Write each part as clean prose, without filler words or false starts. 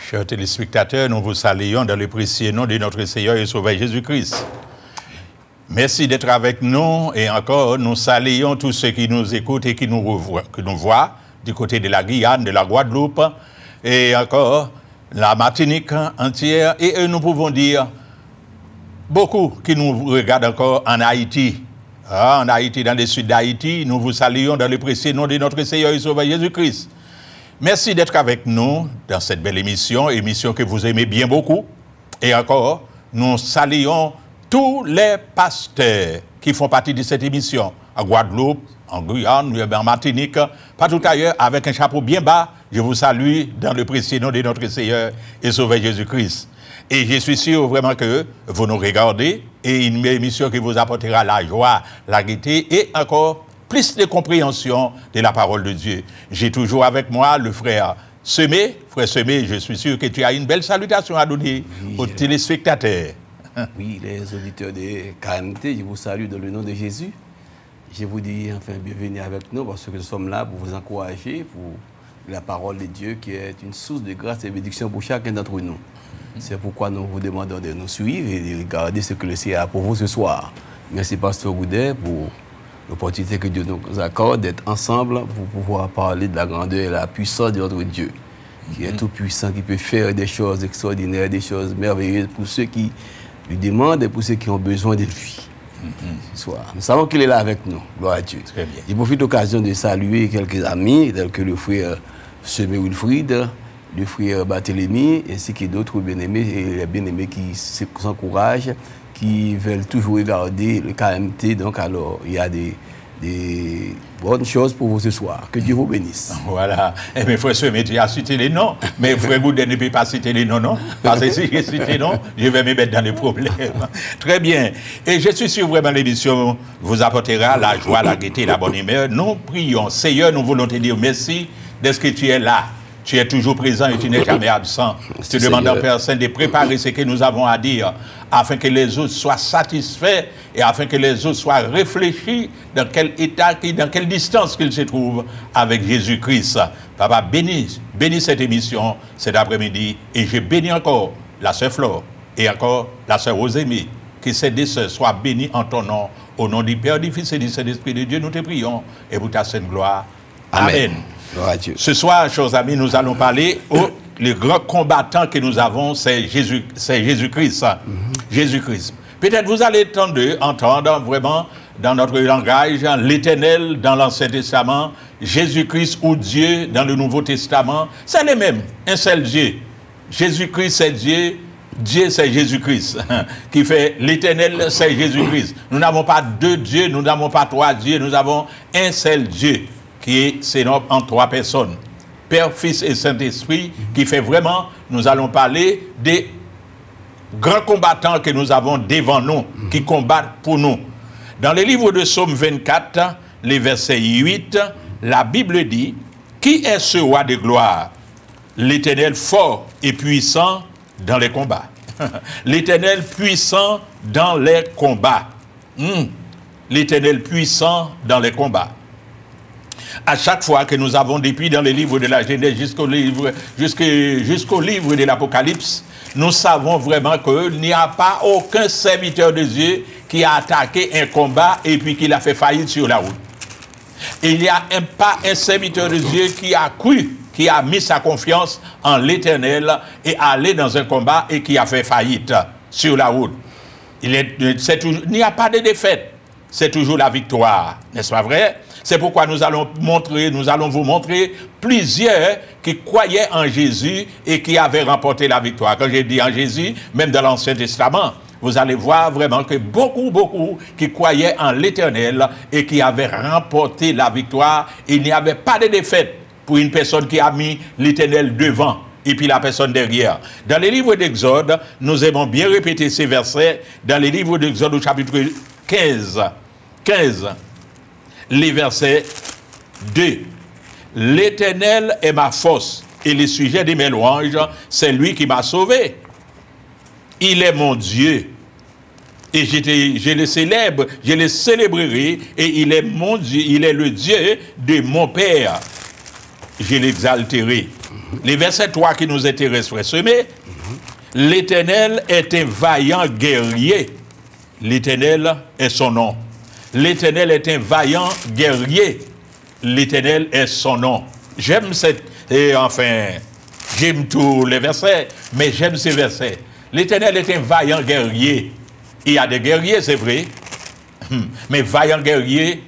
Chers téléspectateurs, nous vous saluons dans le précieux nom de notre Seigneur et Sauveur Jésus-Christ. Merci d'être avec nous et encore nous saluons tous ceux qui nous écoutent et qui nous voient du côté de la Guyane, de la Guadeloupe et encore la Martinique entière. Et nous pouvons dire beaucoup qui nous regardent encore en Haïti. En Haïti, dans le sud d'Haïti, nous vous saluons dans le précieux nom de notre Seigneur et Sauveur Jésus-Christ. Merci d'être avec nous dans cette belle émission que vous aimez bien beaucoup. Et encore, nous saluons tous les pasteurs qui font partie de cette émission, à Guadeloupe, en Guyane, en Martinique, partout ailleurs, avec un chapeau bien bas. Je vous salue dans le précieux nom de notre Seigneur et Sauveur Jésus-Christ. Et je suis sûr vraiment que vous nous regardez et une émission qui vous apportera la joie, la gaieté et encore plus de compréhension de la parole de Dieu. J'ai toujours avec moi le frère Semé. Frère Semé, je suis sûr que tu as une belle salutation à donner aux téléspectateurs. Oui, les auditeurs de KMT, je vous salue dans le nom de Jésus. Je vous dis enfin bienvenue avec nous parce que nous sommes là pour vous encourager, pour la parole de Dieu qui est une source de grâce et de bénédiction pour chacun d'entre nous. C'est pourquoi nous vous demandons de nous suivre et de regarder ce que le Seigneur a pour vous ce soir. Merci Pasteur Goudet pour l'opportunité que Dieu nous accorde d'être ensemble pour pouvoir parler de la grandeur et la puissance de notre Dieu, qui est tout puissant, qui peut faire des choses extraordinaires, des choses merveilleuses pour ceux qui lui demandent et pour ceux qui ont besoin de lui. Ce soir. Nous savons qu'il est là avec nous. Gloire à Dieu. Très bien. Je profite de l'occasion de saluer quelques amis, tels que le frère Semé Wilfried, le frère Barthélemy, ainsi que d'autres bien-aimés et les bien-aimés qui s'encouragent, qui veulent toujours regarder le KMT. Donc, alors, il y a des bonnes choses pour vous ce soir. Que Dieu vous bénisse. Voilà. Et mes frères, tu as cité les noms, mais frère Goudet ne peut pas citer les noms, non? Parce que si je cite les noms, je vais me mettre dans les problèmes. Très bien. Et je suis sûr vraiment l'émission vous apportera la joie, la gaieté, la bonne humeur. Nous prions. Seigneur, nous voulons te dire merci d'être que tu es là. Tu es toujours présent et tu n'es jamais absent. Je te demande, Père Saint, de préparer ce que nous avons à dire, afin que les autres soient satisfaits et afin que les autres soient réfléchis dans quel état, dans quelle distance qu'ils se trouvent avec Jésus-Christ. Papa, bénis cette émission cet après-midi et je bénis encore la sœur Flore et encore la sœur Rosémie. Que ces deux sœurs soient bénies en ton nom. Au nom du Père, du Fils et du Saint-Esprit de Dieu, nous te prions et pour ta sainte gloire. Amen. Ce soir, chers amis, nous allons parler le grand combattant que nous avons, c'est Jésus-Christ. Jésus-Christ. Peut-être vous allez entendre vraiment dans notre langage l'Éternel dans l'Ancien Testament, Jésus-Christ ou Dieu dans le Nouveau Testament. C'est les mêmes, un seul Dieu. Jésus-Christ, c'est Dieu. Dieu, c'est Jésus-Christ. Qui fait l'Éternel, c'est Jésus-Christ. Nous n'avons pas deux dieux, nous n'avons pas trois dieux, nous avons un seul Dieu, qui est en trois personnes, Père, Fils et Saint-Esprit, qui fait vraiment, nous allons parler des grands combattants que nous avons devant nous, qui combattent pour nous. Dans le livre de Psaume 24, les versets 8, la Bible dit, « Qui est ce roi de gloire? L'Éternel fort et puissant dans les combats. » L'Éternel puissant dans les combats. L'Éternel puissant dans les combats. À chaque fois que nous avons, depuis dans les livres de la Genèse jusqu'au livre de l'Apocalypse, nous savons vraiment qu'il n'y a pas aucun serviteur de Dieu qui a attaqué un combat et puis qui l'a fait faillite sur la route. Il n'y a pas un serviteur de Dieu qui a cru, qui a mis sa confiance en l'Éternel et allé dans un combat et qui a fait faillite sur la route. Il n'y a pas de défaite, c'est toujours la victoire, n'est-ce pas vrai? C'est pourquoi nous allons vous montrer plusieurs qui croyaient en Jésus et qui avaient remporté la victoire. Quand j'ai dit en Jésus, même dans l'Ancien Testament, vous allez voir vraiment que beaucoup qui croyaient en l'Éternel et qui avaient remporté la victoire. Il n'y avait pas de défaite pour une personne qui a mis l'Éternel devant et puis la personne derrière. Dans les livres d'Exode, nous aimons bien répéter ces versets. Dans les livres d'Exode au chapitre 15, les versets 2. L'Éternel est ma force et le sujet de mes louanges, c'est lui qui m'a sauvé. Il est mon Dieu et je le célèbre, je le célébrerai et il est mon Dieu, il est le Dieu de mon Père. Je l'exalterai. Les versets 3 qui nous intéressent, frère Semé. L'Éternel est un vaillant guerrier. L'Éternel est son nom. L'Éternel est un vaillant guerrier. L'Éternel est son nom. J'aime cette... Et enfin, j'aime tous les versets, mais j'aime ces versets. L'Éternel est un vaillant guerrier. Il y a des guerriers, c'est vrai. Mais vaillant guerrier,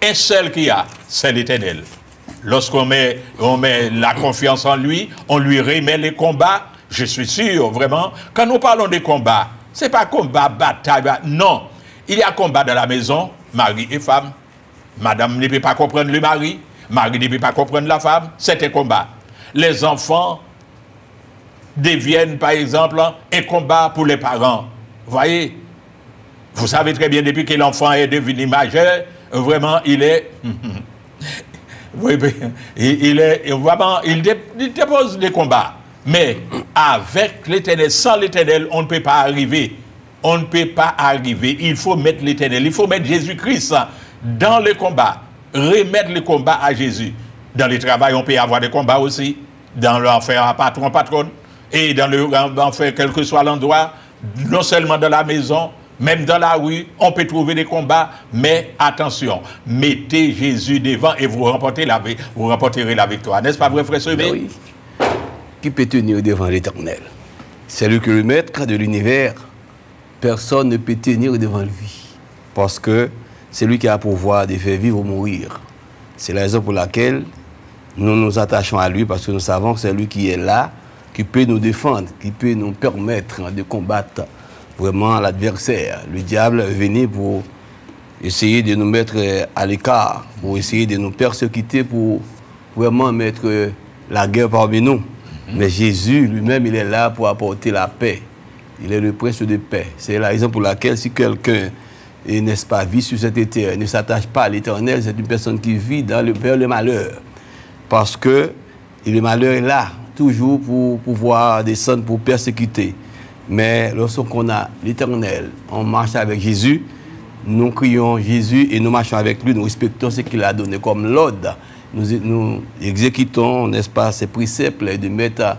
un seul qu'il y a, c'est l'Éternel. Lorsqu'on met la confiance en lui, on lui remet les combats. Je suis sûr, vraiment, quand nous parlons des combats, ce n'est pas combat, bataille, non. Il y a combat dans la maison, mari et femme. Madame ne peut pas comprendre le mari, mari ne peut pas comprendre la femme, c'est un combat. Les enfants deviennent, par exemple, un combat pour les parents. Vous voyez? Vous savez très bien, depuis que l'enfant est devenu majeur, vraiment, il est... il dépose des combats. Mais avec l'Éternel, sans l'Éternel, on ne peut pas arriver. On ne peut pas arriver. Il faut mettre l'Éternel, il faut mettre Jésus-Christ dans le combat. Remettre le combat à Jésus. Dans le travail, on peut avoir des combats aussi. Dans l'enfer à patron, patronne. Et dans l'enfer, quel que soit l'endroit, non seulement dans la maison, même dans la rue, on peut trouver des combats. Mais attention, mettez Jésus devant et vous remporterez la victoire. N'est-ce pas vrai, frère Semé? Oui. Qui peut tenir devant l'Éternel? C'est lui que le maître de l'univers. Personne ne peut tenir devant lui. Parce que c'est lui qui a le pouvoir de faire vivre ou mourir. C'est la raison pour laquelle nous nous attachons à lui, parce que nous savons que c'est lui qui est là, qui peut nous défendre, qui peut nous permettre de combattre vraiment l'adversaire. Le diable est venu pour essayer de nous mettre à l'écart, pour essayer de nous persécuter, pour vraiment mettre la guerre parmi nous. Mais Jésus lui-même, il est là pour apporter la paix. Il est le prince de paix. C'est la raison pour laquelle si quelqu'un, n'est-ce pas, vit sur cette terre, ne s'attache pas à l'Éternel, c'est une personne qui vit vers le malheur. Parce que le malheur est là, toujours pour pouvoir descendre, pour persécuter. Mais lorsqu'on a l'Éternel, on marche avec Jésus, nous crions Jésus et nous marchons avec lui, nous respectons ce qu'il a donné comme l'ordre. Nous exécutons, n'est-ce pas, ces préceptes de mettre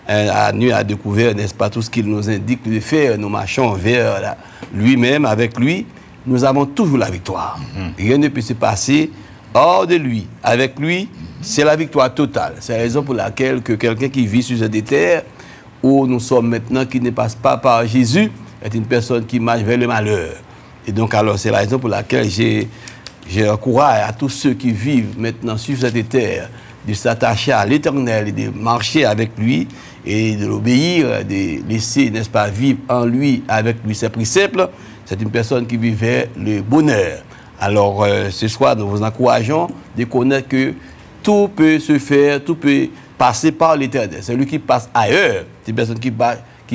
à nu à découvert, n'est-ce pas, tout ce qu'il nous indique de faire. Nous marchons vers lui-même, avec lui, nous avons toujours la victoire. Rien ne peut se passer hors de lui. Avec lui, c'est la victoire totale. C'est la raison pour laquelle que quelqu'un qui vit sur cette terre, où nous sommes maintenant, qui ne passe pas par Jésus, est une personne qui marche vers le malheur. Et donc, alors, c'est la raison pour laquelle j'encourage à tous ceux qui vivent maintenant sur cette terre de s'attacher à l'Éternel et de marcher avec lui et de l'obéir, de laisser, n'est-ce pas, vivre en lui, avec lui, ses préceptes. C'est une personne qui vit vers le bonheur. Alors, ce soir, nous vous encourageons de connaître que tout peut se faire, tout peut passer par l'Éternel. C'est lui qui passe ailleurs. C'est une personne qui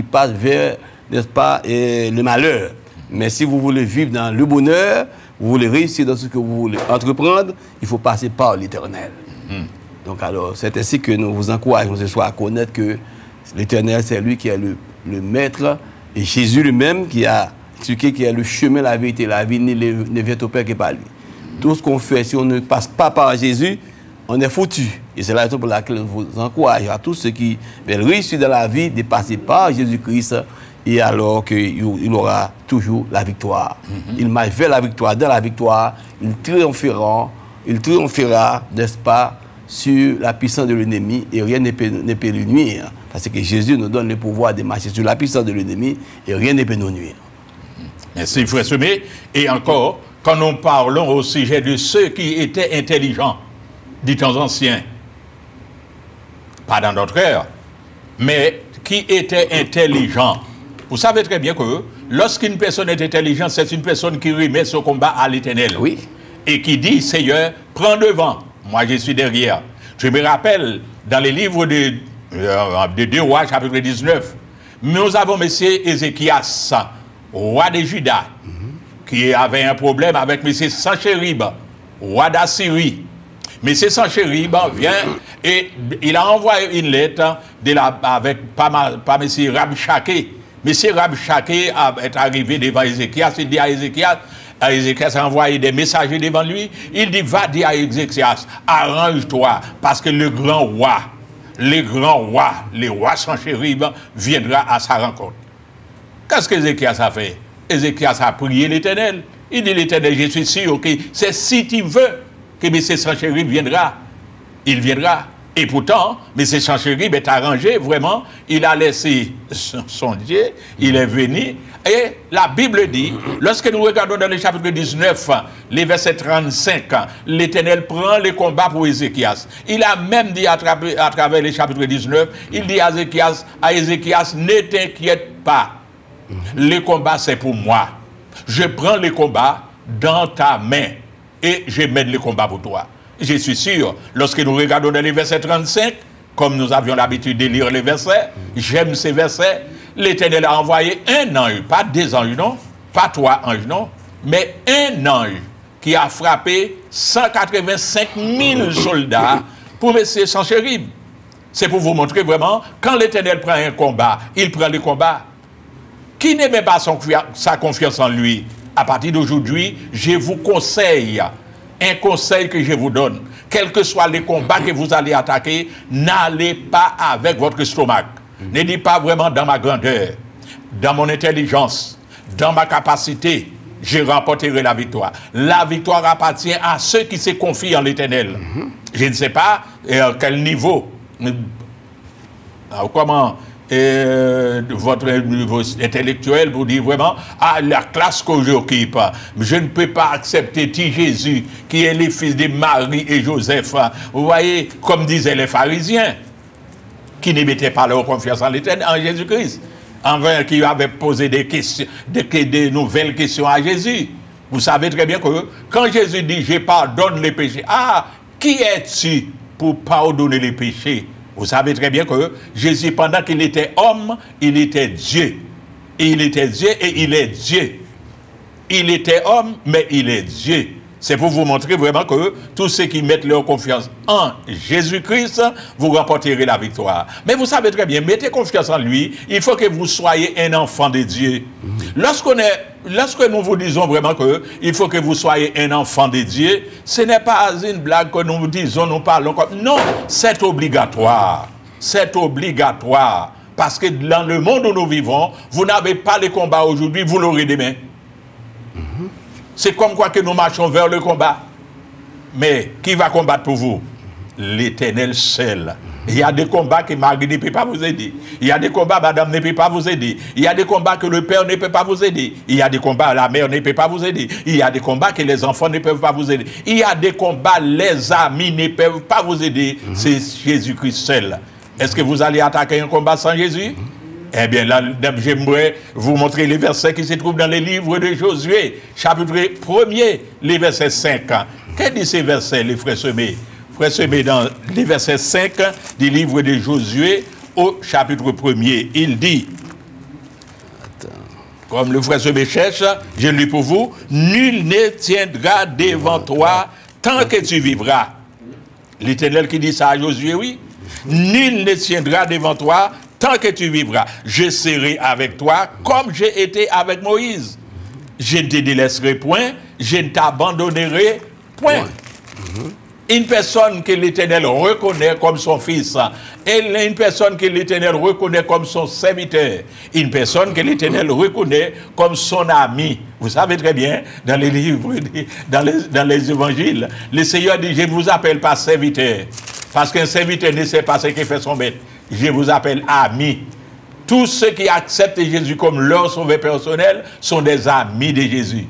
passe vers, n'est-ce pas, le malheur. Mais si vous voulez vivre dans le bonheur, vous voulez réussir dans ce que vous voulez entreprendre, il faut passer par l'Éternel. Donc alors, c'est ainsi que nous vous encourageons ce soir à connaître que l'Éternel, c'est lui qui est le maître, et Jésus lui-même qui a expliqué qu'il est le chemin, la vérité, la vie, ne vient au Père que par lui. Tout ce qu'on fait, si on ne passe pas par Jésus, on est foutu. Et c'est la raison pour laquelle je vous encourage à tous ceux qui veulent réussir dans la vie de passer par Jésus-Christ, et alors qu'il aura toujours la victoire. Il marche vers la victoire, dans la victoire, il triomphera, n'est-ce pas, sur la puissance de l'ennemi, et rien ne peut lui nuire. Parce que Jésus nous donne le pouvoir de marcher sur la puissance de l'ennemi, et rien ne peut nous nuire. Merci, frère Semé. Et encore, quand nous parlons au sujet de ceux qui étaient intelligents, des temps anciens, pas dans notre ère, mais qui étaient intelligents. Vous savez très bien que lorsqu'une personne est intelligente, c'est une personne qui remet son combat à l'Éternel. Oui. Et qui dit, Seigneur, prends devant. Moi, je suis derrière. Je me rappelle, dans les livres de 2 Rois, chapitre 19, nous avons M. Ézéchias, roi de Juda, qui avait un problème avec M. Sanchérib, roi d'Assyrie. M. Sanchérib vient et il a envoyé une lettre par M. Rabchaké. M. Rabchaké est arrivé devant Ézéchias. Il dit à Ézéchias a envoyé des messagers devant lui. Il dit, va dire à Ézéchias, arrange-toi, parce que le grand roi, les grands rois, les rois Sanchérib, viendra à sa rencontre. Qu'est-ce qu'Ézéchias a fait? Ézéchias a prié l'Éternel. Il dit l'Éternel, je suis sûr que c'est si tu veux que M. Sanchérib viendra. Il viendra. Et pourtant, M. Sanchérib est arrangé, vraiment. Il a laissé son Dieu, il est venu. Et la Bible dit, lorsque nous regardons dans le chapitre 19, les versets 35, l'Éternel prend les combats pour Ézéchias. Il a même dit à travers les chapitres 19, il dit à Ézéchias, ne t'inquiète pas. Les combats, c'est pour moi. Je prends les combats dans ta main et je mène les combats pour toi. Je suis sûr, lorsque nous regardons dans les versets 35, comme nous avions l'habitude de lire les versets, j'aime ces versets, l'Éternel a envoyé un ange, pas des anges, non, pas 3 anges, non, mais un ange qui a frappé 185 000 soldats pour M. Sanchérib. C'est pour vous montrer vraiment, quand l'Éternel prend un combat, il prend le combat. Qui ne met pas sa confiance en lui, à partir d'aujourd'hui, je vous conseille, un conseil que je vous donne, quels que soient les combats que vous allez attaquer, n'allez pas avec votre stomac. Ne dites pas vraiment dans ma grandeur, dans mon intelligence, dans ma capacité, je remporterai la victoire. La victoire appartient à ceux qui se confient en l'Éternel. Je ne sais pas à quel niveau, comment votre niveau intellectuel pour dire vraiment, la classe que j'occupe, je ne peux pas accepter Jésus, qui est le fils de Marie et Joseph. Vous voyez, comme disaient les pharisiens, qui ne mettaient pas leur confiance en l'Éternel, en Jésus-Christ, envers qui avaient posé des questions, des nouvelles questions à Jésus. Vous savez très bien que quand Jésus dit, je pardonne les péchés, qui es-tu pour pardonner les péchés? Vous savez très bien que Jésus, pendant qu'il était homme, il était Dieu. Il était Dieu et il est Dieu. Il était homme, mais il est Dieu. C'est pour vous montrer vraiment que tous ceux qui mettent leur confiance en Jésus-Christ, vous remporterez la victoire. Mais vous savez très bien, mettez confiance en lui, il faut que vous soyez un enfant de Dieu. Lorsque nous vous disons vraiment qu'il faut que vous soyez un enfant de Dieu, ce n'est pas une blague que nous vous disons, nous parlons comme... Non, c'est obligatoire. C'est obligatoire. Parce que dans le monde où nous vivons, vous n'avez pas les combats aujourd'hui, vous l'aurez demain. C'est comme quoi que nous marchons vers le combat. Mais qui va combattre pour vous? L'Éternel seul. Il y a des combats que Marie ne peut pas vous aider. Il y a des combats que Madame ne peut pas vous aider. Il y a des combats que le Père ne peut pas vous aider. Il y a des combats que la mère ne peut pas vous aider. Il y a des combats que les enfants ne peuvent pas vous aider. Il y a des combats que les amis ne peuvent pas vous aider. C'est Jésus-Christ seul. Est-ce que vous allez attaquer un combat sans Jésus? Eh bien, là, j'aimerais vous montrer les versets qui se trouvent dans les livres de Josué, chapitre 1er, les versets 5. Qu'est-ce que ces versets, les frères Semé? Frères Semé, dans les versets 5 du livre de Josué, au chapitre 1er, il dit, comme le frère Semé cherche, je lis pour vous, nul ne tiendra devant toi tant que tu vivras. L'Éternel qui dit ça à Josué, oui. Nul ne tiendra devant toi tant que tu vivras. Je serai avec toi comme j'ai été avec Moïse. Je ne te délaisserai point, je ne t'abandonnerai point. Une personne que l'Éternel reconnaît comme son fils, et une personne que l'Éternel reconnaît comme son serviteur, une personne que l'Éternel reconnaît comme son ami. Vous savez très bien, dans les livres, dans les évangiles, le Seigneur dit, je ne vous appelle pas serviteur, parce qu'un serviteur ne sait pas ce que fait son maître. Je vous appelle amis. Tous ceux qui acceptent Jésus comme leur sauveur personnel sont des amis de Jésus.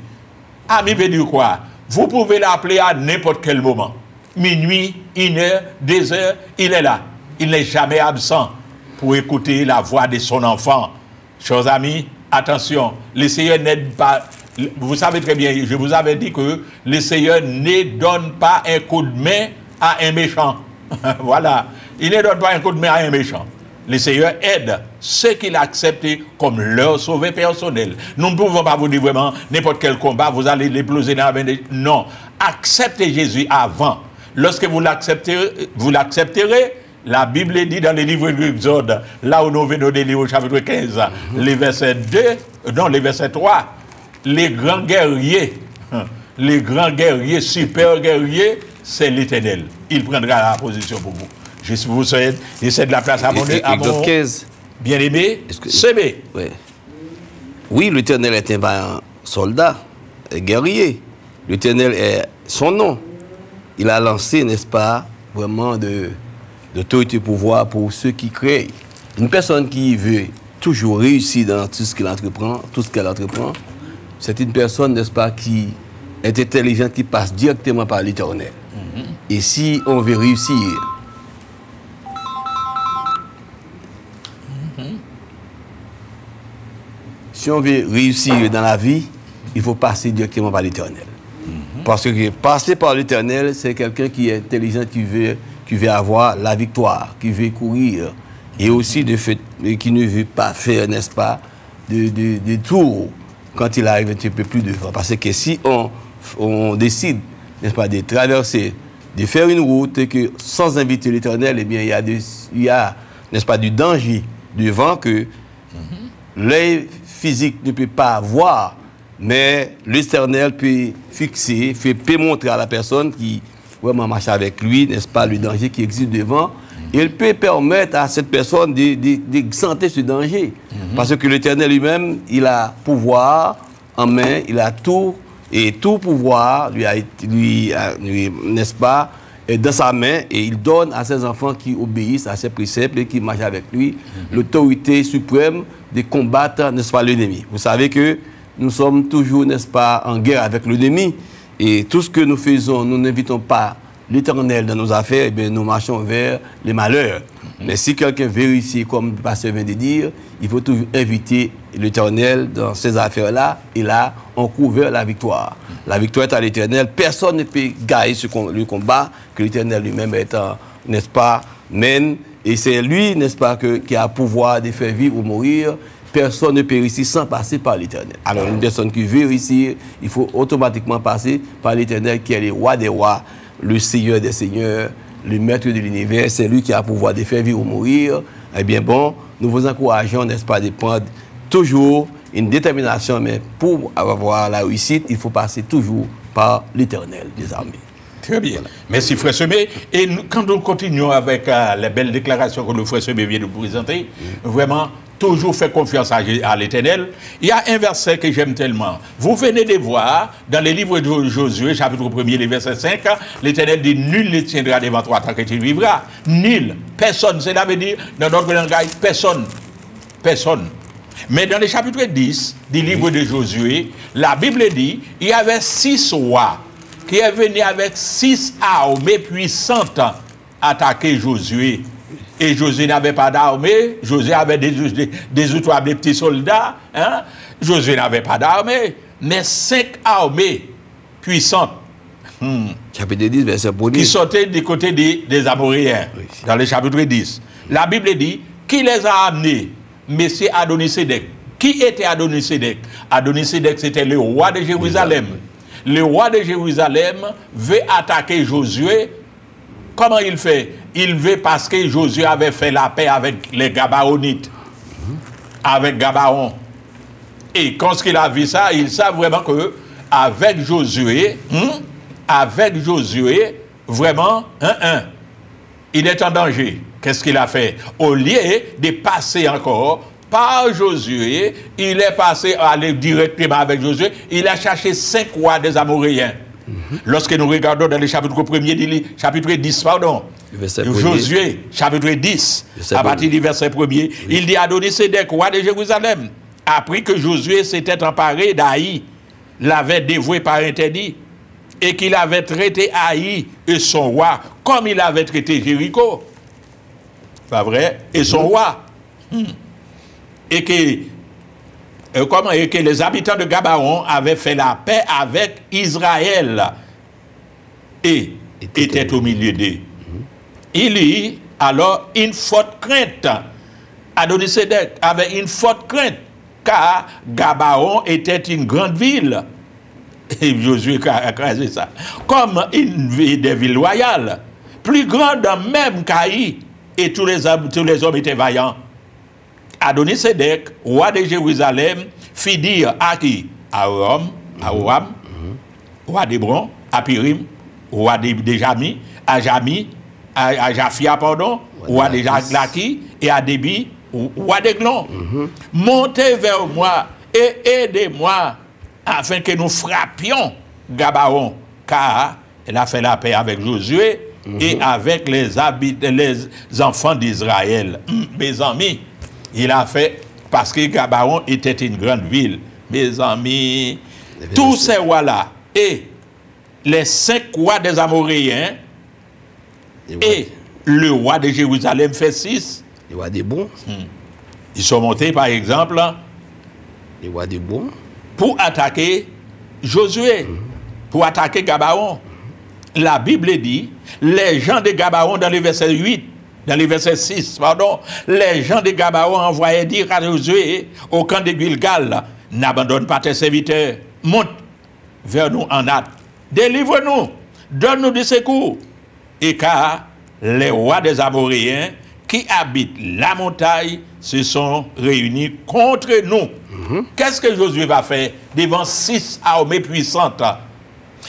Ami veut dire quoi? Vous pouvez l'appeler à n'importe quel moment. Minuit, 1 heure, 2 heures, il est là. Il n'est jamais absent pour écouter la voix de son enfant. Chers amis, attention, le Seigneur n'aide pas... Vous savez très bien, je vous avais dit que le Seigneur ne donne pas un coup de main à un méchant. Voilà. Il ne donne pas un coup de main à un méchant. Le Seigneur aide ceux qu'il a acceptés comme leur sauveur personnel. Nous ne pouvons pas vous dire vraiment n'importe quel combat, vous allez l'épouser dans la... Non. Acceptez Jésus avant. Lorsque vous l'accepterez, la Bible dit dans les livres de l'Exode, là où nous venons de lire au chapitre 15, les versets 3, les grands guerriers, super guerriers, c'est l'Éternel. Il prendra la position pour vous. Je vous souhaite, j'essaie de la place à mon bien-aimé, Semé. Oui, l'Éternel est un vaillant soldat, un guerrier. L'Éternel est son nom. Il a lancé, n'est-ce pas, vraiment d'autorité et pouvoir pour ceux qui créent. Une personne qui veut toujours réussir dans tout ce qu'elle entreprend, c'est une personne, n'est-ce pas, qui est intelligente, qui passe directement par l'Éternel. Et si on veut réussir, si on veut réussir dans la vie, il faut passer directement par l'Éternel. Parce que passer par l'Éternel, c'est quelqu'un qui est intelligent, qui veut avoir la victoire, qui veut courir, et aussi qui ne veut pas faire, n'est-ce pas, de tours quand il arrive un petit peu plus devant. Parce que si on décide, n'est-ce pas, de traverser, de faire une route, et que sans inviter l'Éternel, eh bien, il y a, n'est-ce pas, du danger devant que l'œil physique ne peut pas voir, mais l'Éternel peut fixer, peut montrer à la personne qui vraiment marche avec lui, n'est-ce pas, le danger qui existe devant. Il peut permettre à cette personne de sentir ce danger. Parce que l'Éternel lui-même, il a pouvoir en main, il a tout, et tout pouvoir, n'est-ce pas, est dans sa main, et il donne à ses enfants qui obéissent à ses préceptes et qui marchent avec lui l'autorité suprême de combattre, n'est-ce pas, l'ennemi. Vous savez que nous sommes toujours, n'est-ce pas, en guerre avec l'ennemi, et tout ce que nous faisons, nous n'invitons pas l'Éternel dans nos affaires, eh bien, nous marchons vers les malheurs. Mais si quelqu'un veut réussir, comme le pasteur vient de dire, il faut toujours inviter l'Éternel dans ces affaires-là, et là, on court vers la victoire. La victoire est à l'Éternel. Personne ne peut gagner le combat que l'Éternel lui-même est, n'est-ce pas, mène. Et c'est lui, n'est-ce pas, qui a le pouvoir de faire vivre ou mourir. Personne ne peut réussir sans passer par l'Éternel. Alors, une personne qui veut réussir, il faut automatiquement passer par l'Éternel, qui est le roi des rois, le Seigneur des seigneurs, le maître de l'univers. C'est lui qui a le pouvoir de faire vivre ou mourir. Eh bien, bon, nous vous encourageons, n'est-ce pas, de prendre toujours une détermination, mais pour avoir la réussite, il faut passer toujours par l'Éternel des armées. Très bien. Merci, Frère Semé. Et quand nous continuons avec les belles déclarations que le Frère Semé vient de nous présenter, vraiment, toujours faire confiance à l'Éternel. Il y a un verset que j'aime tellement. Vous venez de voir, dans le livre de Josué, chapitre 1er, le verset 5, l'Éternel dit, nul ne tiendra devant toi tant que tu vivras. Nul. Personne. Cela veut dire, dans notre langage, personne. Personne. Mais dans le chapitre 10 du livre de Josué, la Bible dit, il y avait 6 rois qui est venu avec 6 armées puissantes attaquer Josué. Et Josué n'avait pas d'armée. Josué avait des petits soldats. Hein? Josué n'avait pas d'armée. Mais 5 armées puissantes. Chapitre 10, verset 1er. Qui sortaient du côté des Amoréens. Oui. Dans le chapitre 10. La Bible dit, qui les a amenés? Messieurs Adonisédek. Qui était Adonisédek? Adonisédek, c'était le roi de Jérusalem. Le roi de Jérusalem veut attaquer Josué. Comment il fait? Il veut parce que Josué avait fait la paix avec les Gabaonites, avec Gabaon. Et quand il a vu ça, il sait vraiment que avec Josué, vraiment, il est en danger. Qu'est-ce qu'il a fait? Au lieu de passer encore par Josué, il est passé à aller directement avec Josué. Il a cherché 5 rois des Amoréens. Lorsque nous regardons dans le chapitre 1er, chapitre 10, pardon, Josué, chapitre 10, à partir du verset 1er, il dit Adonisédek, roi de Jérusalem, apprit que Josué s'était emparé d'Aï, l'avait dévoué par interdit, et qu'il avait traité Aï et son roi comme il avait traité Jéricho. Pas vrai? Et son roi. Et que les habitants de Gabaon avaient fait la paix avec Israël et étaient au milieu d'eux. Il eut alors une forte crainte. Adonisédek avait une forte crainte, car Gabaon était une grande ville. Et Josué a crasé ça. Comme une ville des villes royales, plus grande même qu'Aï, et tous les hommes étaient vaillants. Adonisédek, roi de Jérusalem, fit dire à qui? À Rome, roi d'Hébron, à Pyrim, roi de Jami, à à Jafia, pardon, ou à Laki, et à Déby, ou à Déglon. Montez vers moi et aidez-moi afin que nous frappions Gabaon, car elle a fait la paix avec Josué et avec les enfants d'Israël. Mes amis, il a fait, parce que Gabaon était une grande ville. Mes amis, tous ces rois-là, et les 5 rois des Amoréens, et le roi de Jérusalem fait 6. Les rois des bons. Ils sont montés, par exemple, Les rois des bons. pour attaquer Josué, pour attaquer Gabaon. La Bible dit, les gens de Gabaon, dans le verset 8, dans le verset 6, pardon, les gens de Gabaon envoyaient dire à Josué, au camp de Gilgal, n'abandonne pas tes serviteurs, monte vers nous en hâte, délivre-nous, donne-nous du secours. Et car les rois des Amoréens qui habitent la montagne se sont réunis contre nous. Qu'est-ce que Josué va faire devant 6 armées puissantes?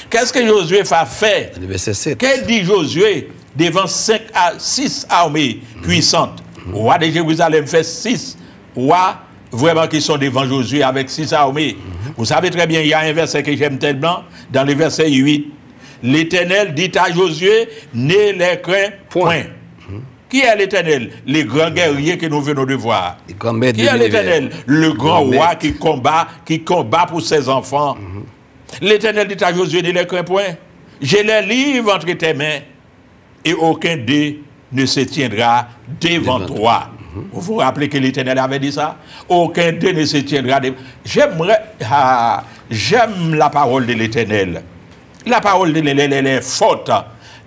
Qu'est-ce que Josué va faire? Le verset 7. Qu'est-ce dit Josué devant 5 à 6 armées puissantes? Roi de Jérusalem fait 6 rois vraiment qui sont devant Josué avec 6 armées. Vous savez très bien, il y a un verset que j'aime tellement, dans le verset 8. L'Éternel dit à Josué, ne les crains point. Qui est l'Éternel? Les grands guerriers que nous venons de voir. Qui est l'Éternel? Le grand roi qui combat pour ses enfants. L'Éternel dit à Josué, ne les crains point. Je les livre entre tes mains et aucun d'eux ne se tiendra devant toi. Vous vous rappelez que l'Éternel avait dit ça? Aucun d'eux ne se tiendra devant. J'aime la parole de l'Éternel. La parole de l'Éternel est forte.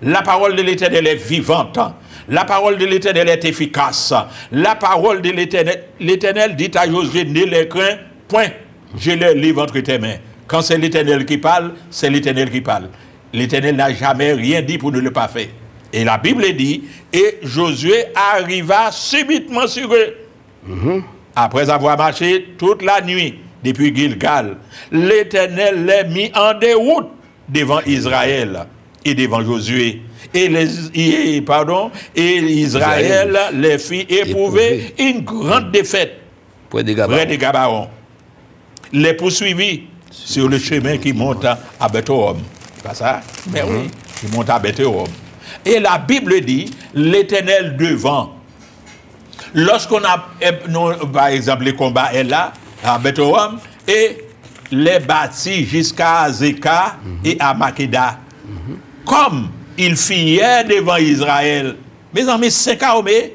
La parole de l'Éternel est vivante. La parole de l'Éternel est efficace. La parole de l'Éternel dit à Josué, ne les crains point. Je les livre entre tes mains. Quand c'est l'Éternel qui parle, c'est l'Éternel qui parle. L'Éternel n'a jamais rien dit pour ne le pas faire. Et la Bible dit, et Josué arriva subitement sur eux. Après avoir marché toute la nuit depuis Gilgal, l'Éternel les mit en déroute devant Israël et devant Josué. Et Israël les fit éprouver une grande défaite près de Gabaon. Les poursuivit sur le chemin qui monte à Beth-horon. Pas ça? Mais oui, qui monte à Beth-horon. Et la Bible dit, l'Éternel devant. Lorsqu'on a, par exemple, les combats est là, à Beth-horon, et les bâtis jusqu'à Azekah et à Makeda. Comme il fit hier devant Israël. Mes amis, 5 armées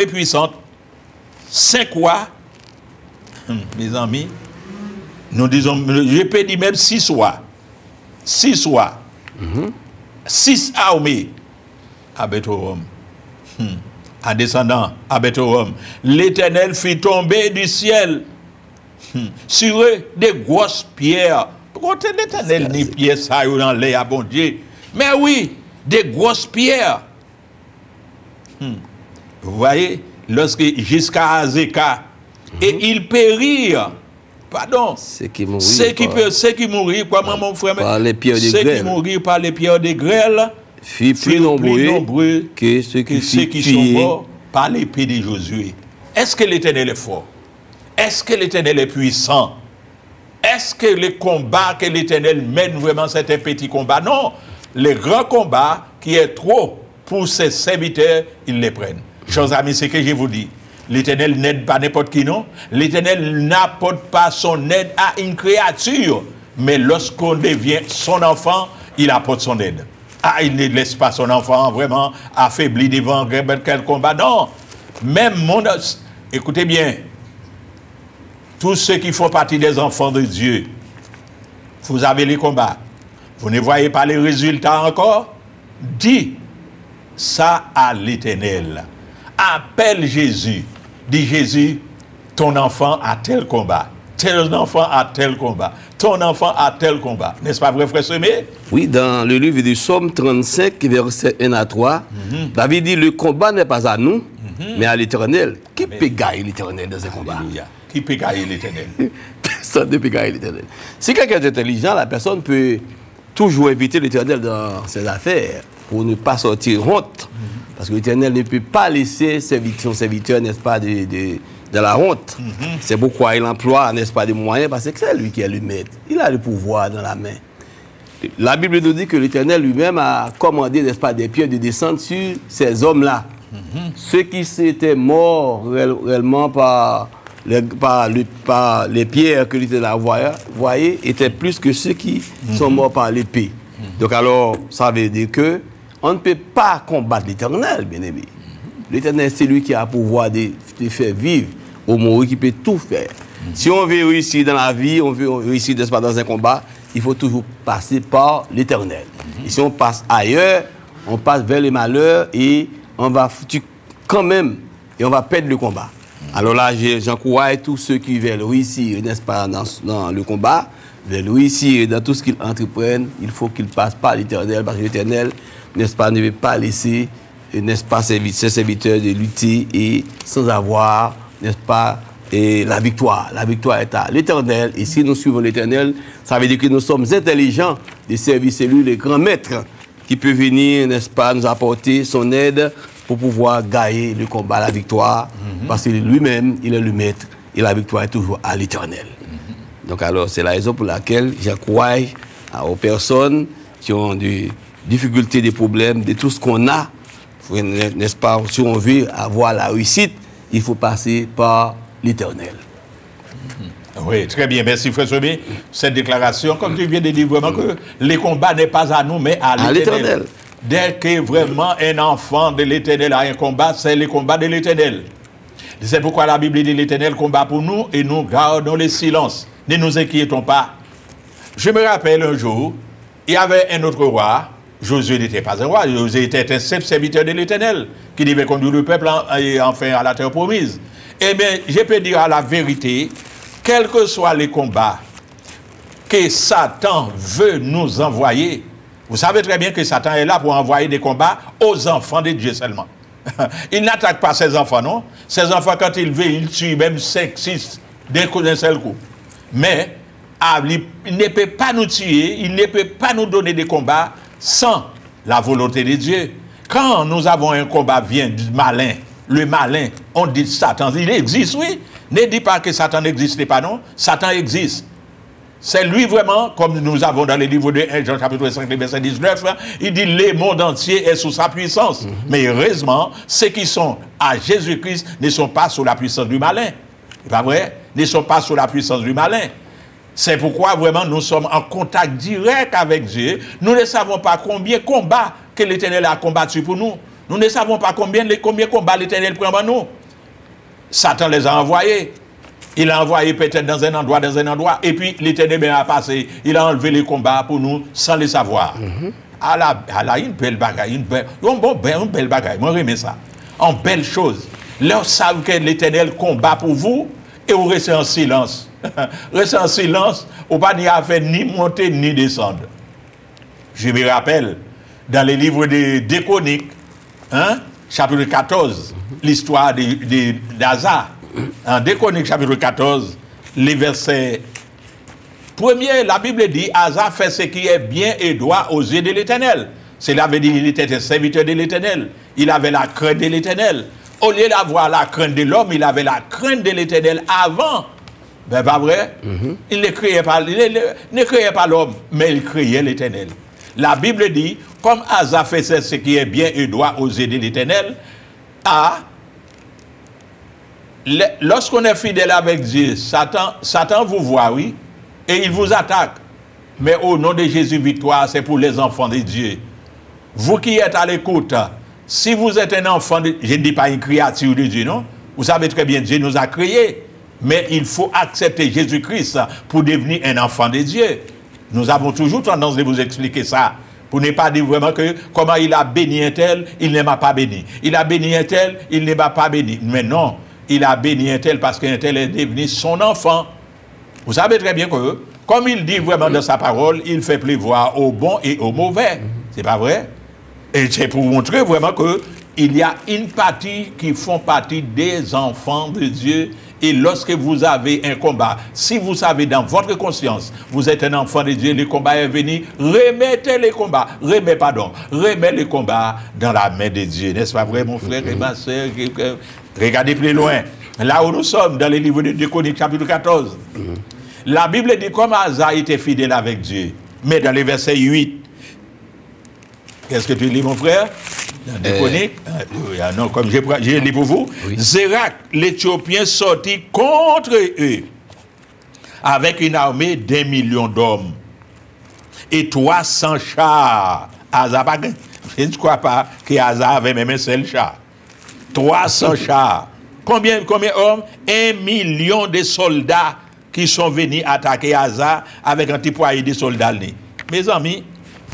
puissantes, 5 rois. Mes amis, nous disons, je peux dire même 6 rois. 6 rois. 6 armées à Beth-horon. En descendant à Beth-horon, l'Éternel fit tomber du ciel sur eux des grosses pierres. Pourquoi l'Éternel ni pierres ça dans l'air, bon Dieu? Mais oui, des grosses pierres. Vous voyez, jusqu'à Azekah, et ils périrent. Pardon. Ceux qui mourirent, comment mon frère? Par les pierres de grêle. Ceux qui mourirent par les pierres de grêle furent plus nombreux que ceux qui sont morts par l'épée de Josué. Est-ce que l'Éternel est fort? Est-ce que l'Éternel est puissant? Est-ce que les combats que l'Éternel mène vraiment, c'est un petit combat? Non. Les grands combats qui est trop pour ses serviteurs, ils les prennent. Chers amis, c'est que je vous dis. L'Éternel n'aide pas n'importe qui, non? L'Éternel n'apporte pas son aide à une créature. Mais lorsqu'on devient son enfant, il apporte son aide. Ah, il ne laisse pas son enfant vraiment affaibli devant quel combat. Non. Même écoutez bien. Tous ceux qui font partie des enfants de Dieu, vous avez les combats. Vous ne voyez pas les résultats encore? Dis ça à l'Éternel. Appelle Jésus. Dis Jésus, ton enfant a tel combat. Ton enfant a tel combat. Ton enfant a tel combat. N'est-ce pas vrai, frère Semé? Oui, dans le livre du Psaume 35, verset 1 à 3, David dit, le combat n'est pas à nous, mais à l'Éternel. Qui peut gagner l'Éternel dans ce combat? Alléluia. Qui peut gagner l'Éternel? Personne ne peut gagner l'Éternel. Si quelqu'un est intelligent, la personne peut toujours inviter l'Éternel dans ses affaires. pour ne pas sortir honte. Parce que l'Éternel ne peut pas laisser son serviteur, n'est-ce pas, de la honte. C'est pourquoi il emploie, n'est-ce pas, des moyens, parce que c'est lui qui est le maître. Il a le pouvoir dans la main. La Bible nous dit que l'Éternel lui-même a commandé, n'est-ce pas, des pierres de descendre sur ces hommes-là. Ceux qui s'étaient morts réellement par les pierres que l'Éternel voyait étaient plus que ceux qui sont morts par l'épée. Donc alors, ça veut dire que on ne peut pas combattre l'Éternel, bien aimé. L'Éternel, c'est lui qui a le pouvoir de faire vivre au moment qui peut tout faire. Si on veut réussir dans la vie, on veut réussir dans un combat, il faut toujours passer par l'Éternel. Et si on passe ailleurs, on passe vers les malheurs et on va foutre quand même, et on va perdre le combat. Alors là, j'encourage tous ceux qui veulent réussir, n'est-ce pas, dans le combat, veulent réussir dans tout ce qu'ils entreprennent, il faut qu'ils passent par l'Éternel, parce que l'Éternel, n'est-ce pas, ne veut pas laisser, n'est-ce pas, ses serviteurs de lutter et sans avoir, n'est-ce pas, et la victoire. La victoire est à l'Éternel. Et si nous suivons l'Éternel, ça veut dire que nous sommes intelligents de servir celui, le grand maître, qui peut venir, n'est-ce pas, nous apporter son aide pour pouvoir gagner le combat, la victoire. Parce que lui-même, il est le maître et la victoire est toujours à l'Éternel. Donc alors, c'est la raison pour laquelle j'encourage aux personnes qui ont des difficultés, des problèmes, de tout ce qu'on a, n'est-ce pas, si on veut avoir la réussite, il faut passer par l'Éternel. Oui, très bien. Merci, Frère Somi. Cette déclaration, comme tu viens de dire vraiment que les combats n'est pas à nous, mais à l'Éternel. Dès que vraiment un enfant de l'Éternel a un combat, c'est le combat de l'Éternel. C'est pourquoi la Bible dit l'Éternel combat pour nous et nous gardons le silence. Ne nous inquiétons pas. Je me rappelle un jour, il y avait un autre roi. Josué n'était pas un roi, Josué était un simple serviteur de l'Éternel qui devait conduire le peuple enfin à la terre promise. Eh bien, je peux dire à la vérité, quels que soient les combats que Satan veut nous envoyer, vous savez très bien que Satan est là pour envoyer des combats aux enfants de Dieu seulement. Il n'attaque pas ses enfants, non? Ses enfants, quand il veut, il tue même 5, 6 d'un seul coup. Mais il ne peut pas nous tuer, il ne peut pas nous donner des combats sans la volonté de Dieu. Quand nous avons un combat vient du malin, le malin, on dit Satan, il existe, oui. Ne dis pas que Satan n'existe pas, non. Satan existe. C'est lui vraiment, comme nous avons dans le livre de 1 Jean chapitre 5, verset 19, il dit le monde entier est sous sa puissance. Mais heureusement, ceux qui sont à Jésus-Christ ne sont pas sous la puissance du malin. C'est pas vrai? Ne sont pas sous la puissance du malin. C'est pourquoi vraiment nous sommes en contact direct avec Dieu. Nous ne savons pas combien de combats que l'Éternel a combattu pour nous. Nous ne savons pas combien de combats l'Éternel prend pour nous. Satan les a envoyés. Il a envoyé peut-être dans un endroit, et puis l'Éternel a passé. Il a enlevé les combats pour nous sans les savoir. Une belle bagaille, une belle bagaille. Moi, j'aime ça. En belle chose. Là, vous savez que l'Éternel combat pour vous, et vous restez en silence. Restez en silence, vous pas n'y faire ni monter ni descendre. Je me rappelle, dans les livres des Chroniques, chapitre 14, l'histoire d'Asa. En Chroniques, chapitre 14, les versets 1er, la Bible dit, Asa fait ce qui est bien et droit aux yeux de l'Éternel. Cela veut dire qu'il était un serviteur de l'Éternel. Il avait la crainte de l'Éternel. Au lieu d'avoir la crainte de l'homme, il avait la crainte de l'Éternel avant. Ben, pas vrai? Il ne créait pas l'homme, mais il créait l'Éternel. La Bible dit, comme Asa fait ce qui est bien et droit aux yeux de l'Éternel, lorsqu'on est fidèle avec Dieu, Satan vous voit, oui, et il vous attaque. Mais au nom de Jésus, victoire, c'est pour les enfants de Dieu. Vous qui êtes à l'écoute, si vous êtes un enfant, je ne dis pas une créature de Dieu, non? Vous savez très bien, Dieu nous a créés. Mais il faut accepter Jésus-Christ pour devenir un enfant de Dieu. Nous avons toujours tendance de vous expliquer ça. Pour ne pas dire vraiment que comment il a béni un tel, il ne m'a pas béni. Il a béni un tel, il ne m'a pas béni. Mais non, il a béni un tel parce qu'un tel est devenu son enfant. Vous savez très bien que, comme il dit vraiment dans sa parole, il fait pleuvoir au bon et au mauvais. C'est pas vrai? Et c'est pour montrer vraiment que il y a une partie qui font partie des enfants de Dieu Et lorsque vous avez un combat, si vous savez dans votre conscience, vous êtes un enfant de Dieu, le combat est venu, remettez les combats dans la main de Dieu. N'est-ce pas vrai, mon frère et ma soeur? Regardez plus loin. Là où nous sommes, dans le livre de 2 Chroniques, chapitre 14. La Bible dit comme Asa était fidèle avec Dieu. Mais dans le verset 8, qu'est-ce que tu lis, mon frère? Dans 2 Chroniques, non, comme j'ai lu pour vous, oui. Zérak, l'Éthiopien, sortit contre eux avec une armée d'1 million d'hommes et 300 chars. Asa, je ne crois pas qu'Asa avait même un seul char. 300 chars. Combien d'hommes? 1 million de soldats qui sont venus attaquer Asa avec un petit poids de soldats. Mes amis,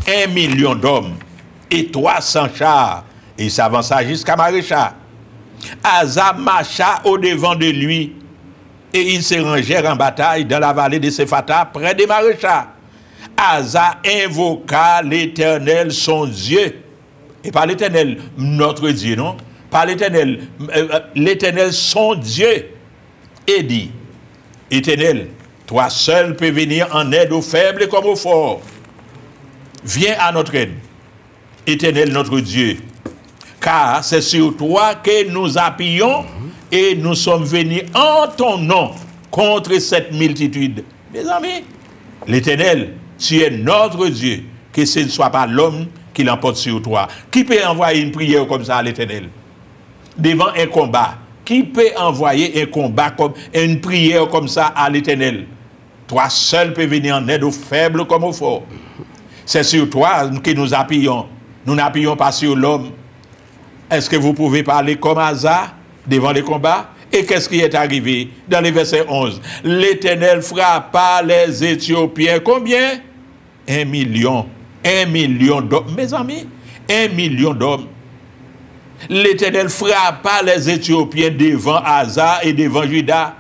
1 million d'hommes et 300 chars. Il s'avança jusqu'à Marécha. Asa marcha au-devant de lui et ils se rangèrent en bataille dans la vallée de Séphata près de Marécha. Asa invoqua l'Éternel son Dieu. Et pas l'Éternel notre Dieu, non? Pas l'Éternel, l'Éternel son Dieu. Et dit, Éternel, toi seul peux venir en aide aux faibles comme aux forts. Viens à notre aide, Éternel notre Dieu. Car c'est sur toi que nous appuyons et nous sommes venus en ton nom contre cette multitude. Mes amis, l'Éternel, tu es notre Dieu, que ce ne soit pas l'homme qui l'emporte sur toi. Qui peut envoyer une prière comme ça à l'Éternel? Devant un combat, qui peut envoyer un combat comme une prière comme ça à l'Éternel? Toi seul peux venir en aide aux faibles comme aux forts. C'est sur toi que nous appuyons. Nous n'appuyons pas sur l'homme. Est-ce que vous pouvez parler comme Asa devant les combats? Et qu'est-ce qui est arrivé dans le verset 11? L'Éternel frappa les Éthiopiens. Combien? 1 million. 1 million d'hommes. Mes amis, 1 million d'hommes. L'Éternel frappa les Éthiopiens devant Asa et devant Juda.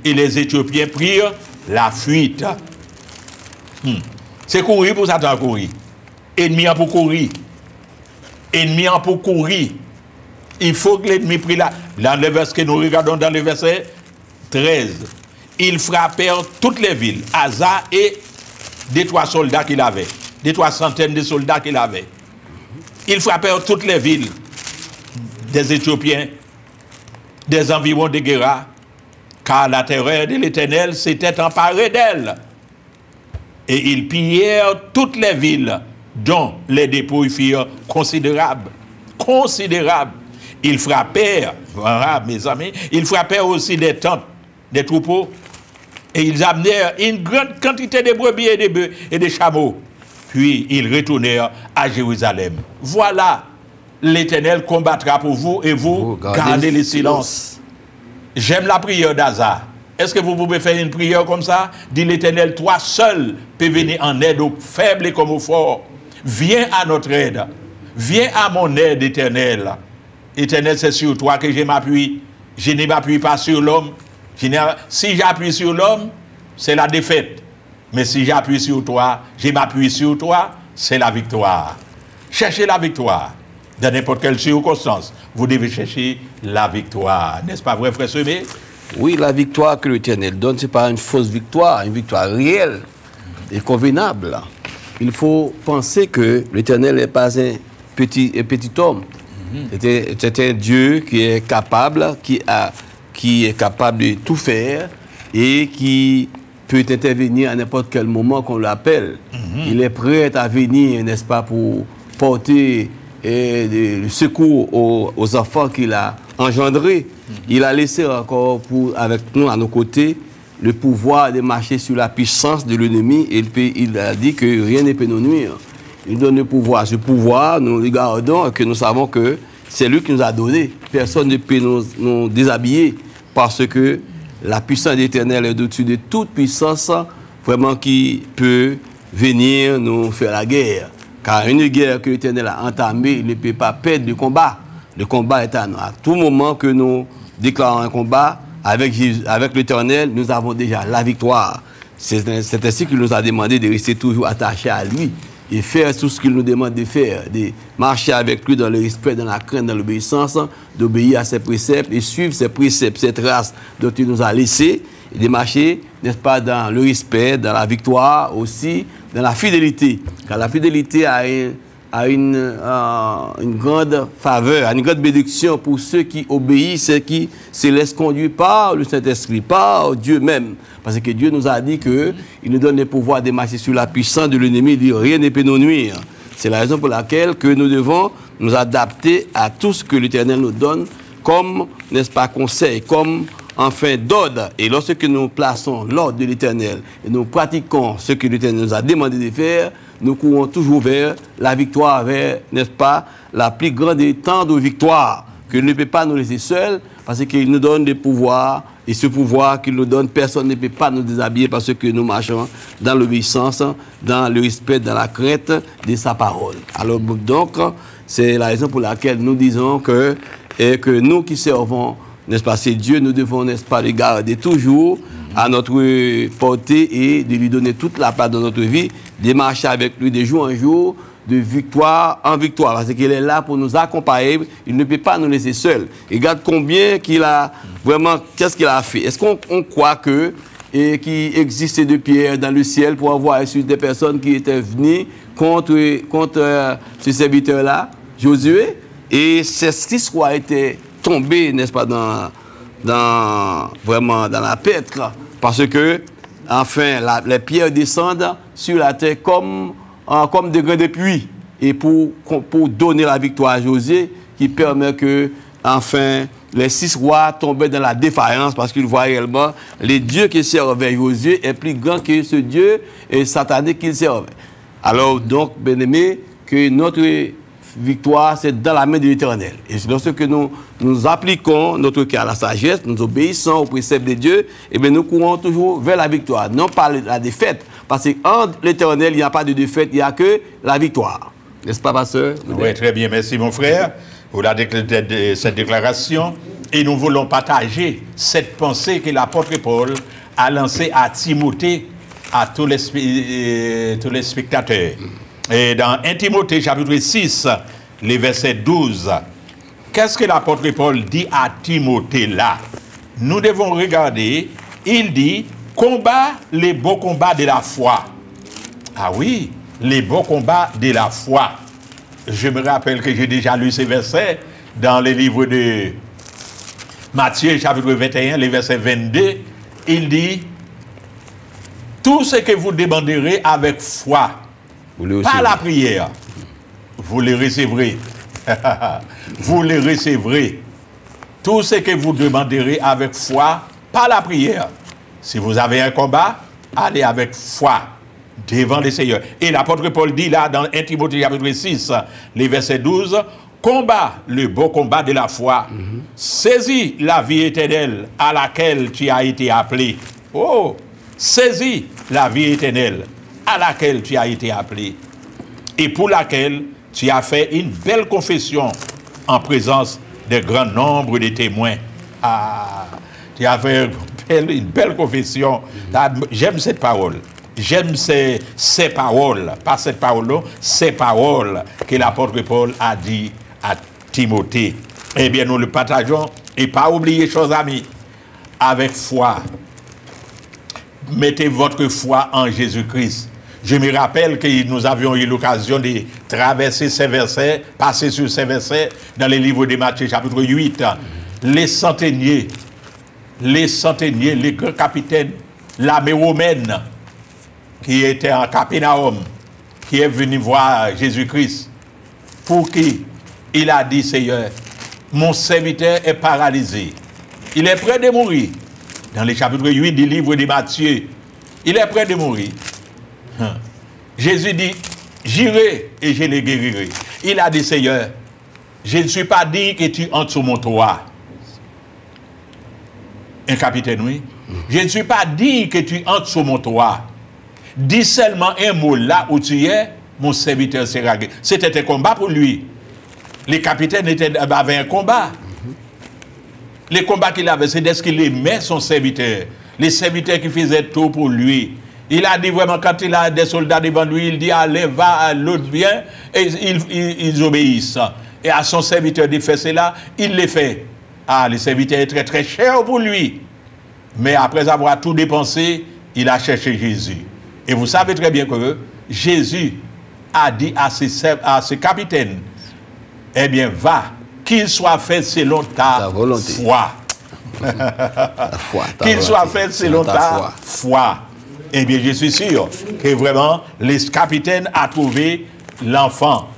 Et les Éthiopiens prirent la fuite. C'est courir pour Satan courir. Ennemi pour courir. Ennemi pour courir. Il faut que l'ennemi prie là. Dans le verset que nous regardons dans le verset 13. Ils frappèrent toutes les villes. Asa et des 3 soldats qu'il avait. Des 3 centaines de soldats qu'il avait. Ils frappèrent toutes les villes des Éthiopiens, des environs de Guéra, car la terreur de l'Éternel s'était emparée d'elle. Et ils pillèrent toutes les villes, dont les dépouilles furent considérables. Considérables. Ils frappèrent, voilà, mes amis, ils frappèrent aussi des tentes, des troupeaux, et ils amenèrent une grande quantité de brebis et de bœufs et de chameaux. Puis ils retournèrent à Jérusalem. Voilà, l'Éternel combattra pour vous et vous gardez le silence. J'aime la prière d'Asa. Est-ce que vous pouvez faire une prière comme ça? Dit l'Éternel, toi seul peux venir en aide aux faibles comme aux forts. Viens à notre aide. Viens à mon aide, Éternel. Éternel, c'est sur toi que je m'appuie. Je ne m'appuie pas sur l'homme. Si j'appuie sur l'homme, c'est la défaite. Mais si j'appuie sur toi, je m'appuie sur toi, c'est la victoire. Cherchez la victoire. Dans n'importe quelle circonstance, vous devez chercher la victoire. N'est-ce pas vrai, frère Semé? Oui, la victoire que l'Éternel donne, ce n'est pas une fausse victoire, une victoire réelle et convenable. Il faut penser que l'Éternel n'est pas un petit homme. C'est un Dieu qui est capable, qui est capable de tout faire et qui peut intervenir à n'importe quel moment qu'on l'appelle. Il est prêt à venir, n'est-ce pas, pour porter le secours aux enfants qu'il a engendrés. Il a laissé encore avec nous, à nos côtés, le pouvoir de marcher sur la puissance de l'ennemi. Et il a dit que rien ne peut nous nuire. Il donne le pouvoir. Ce pouvoir, nous regardons et que nous savons que c'est lui qui nous a donné. Personne ne peut nous déshabiller parce que la puissance éternelle est au-dessus de toute puissance vraiment qui peut venir nous faire la guerre. Car une guerre que l'Éternel a entamée, il ne peut pas perdre le combat. Le combat est à nous. À tout moment que nous déclarons un combat avec l'Éternel, nous avons déjà la victoire. C'est ainsi qu'il nous a demandé de rester toujours attachés à lui. et faire tout ce qu'il nous demande de faire, de marcher avec lui dans le respect, dans la crainte, dans l'obéissance, d'obéir à ses préceptes et suivre ses préceptes, cette race dont il nous a laissé, et de marcher, n'est-ce pas, dans le respect, dans la victoire aussi, dans la fidélité. Car la fidélité a une grande faveur, une grande bénédiction pour ceux qui obéissent et qui se laissent conduire par le Saint-Esprit, par Dieu même. Parce que Dieu nous a dit qu'il nous donne le pouvoir de marcher sur la puissance de l'ennemi, il dit rien ne peut nous nuire. C'est la raison pour laquelle que nous devons nous adapter à tout ce que l'Éternel nous donne comme, n'est-ce pas, conseil, comme enfin d'ordre. Et lorsque nous plaçons l'ordre de l'Éternel et nous pratiquons ce que l'Éternel nous a demandé de faire, nous courons toujours vers la victoire, vers, n'est-ce pas, la plus grande et tendre victoire, qu'il ne peut pas nous laisser seuls, parce qu'il nous donne des pouvoirs, et ce pouvoir qu'il nous donne, personne ne peut pas nous déshabiller parce que nous marchons dans l'obéissance, dans le respect, dans la crainte de sa parole. Alors donc, c'est la raison pour laquelle nous disons que nous qui servons, n'est-ce pas, c'est Dieu, nous devons, n'est-ce pas, le garder toujours à notre portée et de lui donner toute la place dans notre vie, de marcher avec lui de jour en jour, de victoire en victoire, parce qu'il est là pour nous accompagner, il ne peut pas nous laisser seuls. Regarde combien qu'il a, vraiment, qu'est-ce qu'il a fait. Est-ce qu'on croit qu'il existait de pierres dans le ciel pour avoir sur des personnes qui étaient venues contre ce serviteur-là, Josué, et ces 6 rois étaient tombés, n'est-ce pas, vraiment dans la pètre, parce que, enfin, les pierres descendent sur la terre comme des grains de pluie, et pour donner la victoire à Josué, qui permet que, enfin, les 6 rois tombaient dans la défaillance, parce qu'ils voient réellement les dieux qui servaient Josué est plus grand que ce Dieu et satané qu'il servait. Alors, donc, bien aimé, que notre victoire, c'est dans la main de l'Éternel. Et lorsque nous appliquons notre cœur à la sagesse, nous obéissons aux préceptes de Dieu, et bien nous courons toujours vers la victoire, non pas la défaite. Parce qu'en l'Éternel, il n'y a pas de défaite, il n'y a que la victoire. N'est-ce pas, pasteur? Oui, très bien. Merci, mon frère, pour cette déclaration. Et nous voulons partager cette pensée que l'apôtre Paul a lancée à Timothée, à tous les spectateurs. Et dans 1 Timothée, chapitre 6, les versets 12, qu'est-ce que l'apôtre Paul dit à Timothée là? Nous devons regarder, il dit, combat les beaux combats de la foi. Ah oui, les beaux combats de la foi. Je me rappelle que j'ai déjà lu ces versets dans le livre de Matthieu, chapitre 21, les versets 22. Il dit, tout ce que vous demanderez avec foi, par la prière, vous le recevrez. Vous le recevrez. Tout ce que vous demanderez avec foi, par la prière. Si vous avez un combat, allez avec foi devant le Seigneur. Et l'apôtre Paul dit là dans 1 Timothée chapitre 6, les versets 12, combat le beau combat de la foi. Saisis la vie éternelle à laquelle tu as été appelé. Oh, saisis la vie éternelle à laquelle tu as été appelé et pour laquelle tu as fait une belle confession en présence d'un grand nombre de témoins. Ah, tu as fait une belle confession. J'aime cette parole. J'aime ces paroles, pas cette parole-là, ces paroles que l'apôtre Paul a dit à Timothée. Eh bien, nous le partageons et pas oublier, chers amis, avec foi. Mettez votre foi en Jésus-Christ. Je me rappelle que nous avions eu l'occasion de traverser ces versets, passer sur ces versets dans les livres de Matthieu, chapitre 8. Les centeniers, les grands capitaines, l'armée romaine qui était en Capernaum, qui est venu voir Jésus-Christ, pour qui il a dit, Seigneur, mon serviteur est paralysé. Il est prêt de mourir. Dans le chapitre 8 du livre de Matthieu, il est prêt de mourir. Jésus dit, j'irai et je les guérirai. Il a dit, Seigneur, je ne suis pas digne que tu entres sur mon toit. Un capitaine, oui. Je ne suis pas digne que tu entres sur mon toit. Dis seulement un mot là où tu es, mon serviteur sera guéri. C'était un combat pour lui. Les capitaines avaient un combat. Les combats qu'il avait, c'est d'est-ce qu'il aimait son serviteur. Les serviteurs qui faisaient tout pour lui. Il a dit vraiment, quand il a des soldats devant lui, il dit, allez, va à l'autre bien, et ils obéissent. Et à son serviteur de faire cela, il les fait. Ah, le serviteur est très très cher pour lui. Mais après avoir tout dépensé, il a cherché Jésus. Et vous savez très bien que Jésus a dit à ses capitaines, eh bien, va, qu'il soit fait selon ta foi. Qu'il soit fait selon ta foi. Eh bien, je suis sûr que vraiment, les capitaines ont trouvé l'enfant,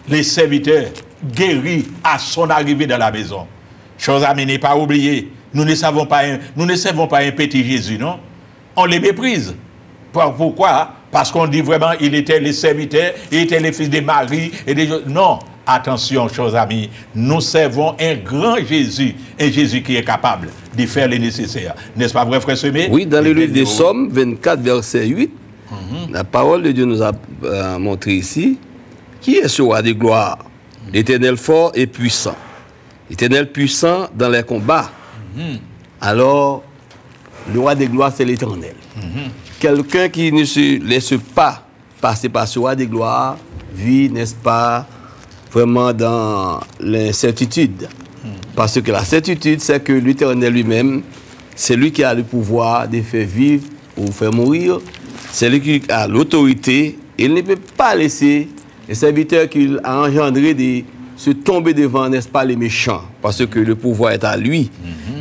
les serviteurs guéris à son arrivée dans la maison. Chose à ne pas oublier, nous ne savons pas un petit Jésus, non? On les méprise. Pourquoi? Parce qu'on dit vraiment, il était les serviteurs, il était les fils de Marie, et des... Non, attention, chers amis, nous servons un grand Jésus, un Jésus qui est capable de faire le nécessaire. N'est-ce pas vrai, frère Semé? Oui, dans le livre des Psaumes, 24, verset 8, la parole de Dieu nous a montré ici, qui est ce roi de gloire? L'Éternel fort et puissant. L'Éternel puissant dans les combats. Alors, le roi de gloire, c'est l'Éternel. Quelqu'un qui ne se laisse pas passer par ce roi de gloire vit, n'est-ce pas, vraiment dans l'incertitude. Parce que la certitude, c'est que l'Éternel lui-même, c'est lui qui a le pouvoir de faire vivre ou faire mourir. C'est lui qui a l'autorité. Il ne peut pas laisser les serviteurs qu'il a engendrés de se tomber devant, n'est-ce pas, les méchants. Parce que le pouvoir est à lui.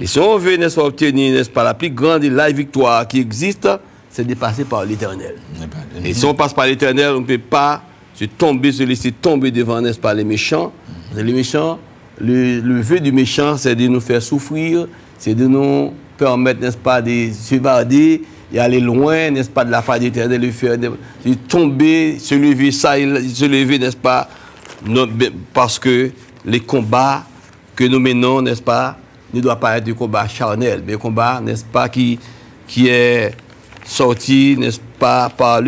Et si on veut, n'est-ce pas, obtenir, n'est-ce pas, la plus grande et la victoire qui existe, c'est de passer par l'Éternel. Et si on passe par l'Éternel, on ne peut pas se laisser tomber devant, n'est-ce pas, les méchants. Les méchants, le vœu du méchant, c'est de nous faire souffrir, c'est de nous permettre, n'est-ce pas, de se barder et aller loin, n'est-ce pas, de la face de l'Éternel, de tomber, se lever, n'est-ce pas, parce que les combats que nous menons, n'est-ce pas, ne doivent pas être des combats charnels, mais des combats, n'est-ce pas, qui est sorti, n'est-ce pas, par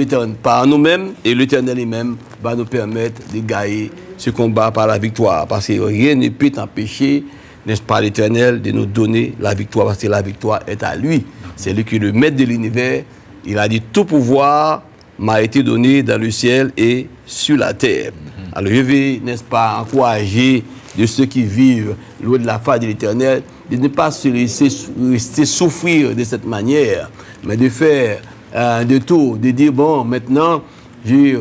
nous-mêmes, et l'Éternel lui-même va nous permettre de gagner ce combat par la victoire. Parce que rien ne peut empêcher, n'est-ce pas, l'Éternel de nous donner la victoire, parce que la victoire est à lui. C'est lui qui est le maître de l'univers. Il a dit, tout pouvoir m'a été donné dans le ciel et sur la terre. Alors je vais, n'est-ce pas, encourager de ceux qui vivent loin de la face de l'Éternel, de ne pas se laisser souffrir de cette manière, mais de faire un détour, de dire, bon, maintenant, j'ai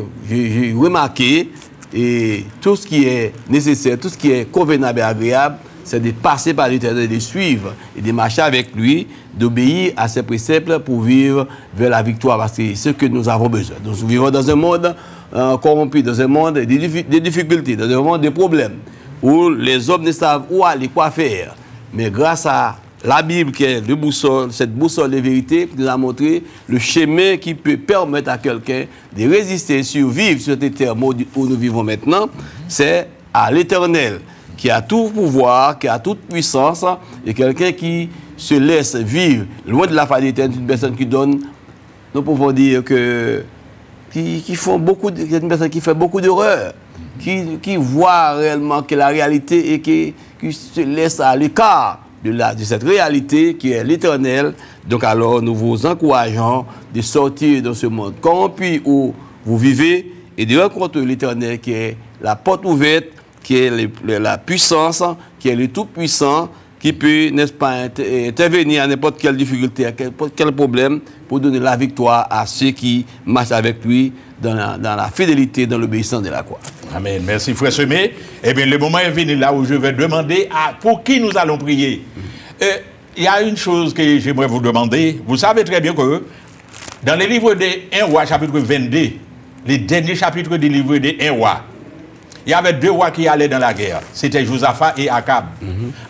remarqué, et tout ce qui est nécessaire, tout ce qui est convenable et agréable, c'est de passer par l'Éternel, de suivre et de marcher avec lui, d'obéir à ses préceptes pour vivre vers la victoire, parce que c'est ce que nous avons besoin. Nous vivons dans un monde corrompu, dans un monde de difficultés, dans un monde de problèmes, où les hommes ne savent où aller, quoi faire. Mais grâce à la Bible, qui est cette boussole de vérité, qui nous a montré le chemin qui peut permettre à quelqu'un de résister, survivre sur cette terre où nous vivons maintenant, c'est à l'Éternel, qui a tout pouvoir, qui a toute puissance, et quelqu'un qui se laisse vivre loin de la face de l'Éternel, une personne qui donne, nous pouvons dire que une personne qui fait beaucoup d'erreurs, qui voit réellement que la réalité et qui se laisse à l'écart de cette réalité qui est l'Éternel. Donc alors nous vous encourageons de sortir de ce monde corrompu où vous vivez et de rencontrer l'Éternel qui est la porte ouverte, qui est la puissance, qui est le tout-puissant, qui peut, n'est-ce pas, intervenir à n'importe quelle difficulté, à n'importe quel problème, pour donner la victoire à ceux qui marchent avec lui dans la fidélité, dans l'obéissance de la croix. Amen. Merci, frère Semé. Eh bien, le moment est venu là où je vais demander pour qui nous allons prier. Il y a une chose que j'aimerais vous demander. Vous savez très bien que dans le livre de 1 roi, chapitre 22, les derniers chapitres du livre de 1 roi, il y avait deux rois qui allaient dans la guerre. C'était Josaphat et Akab.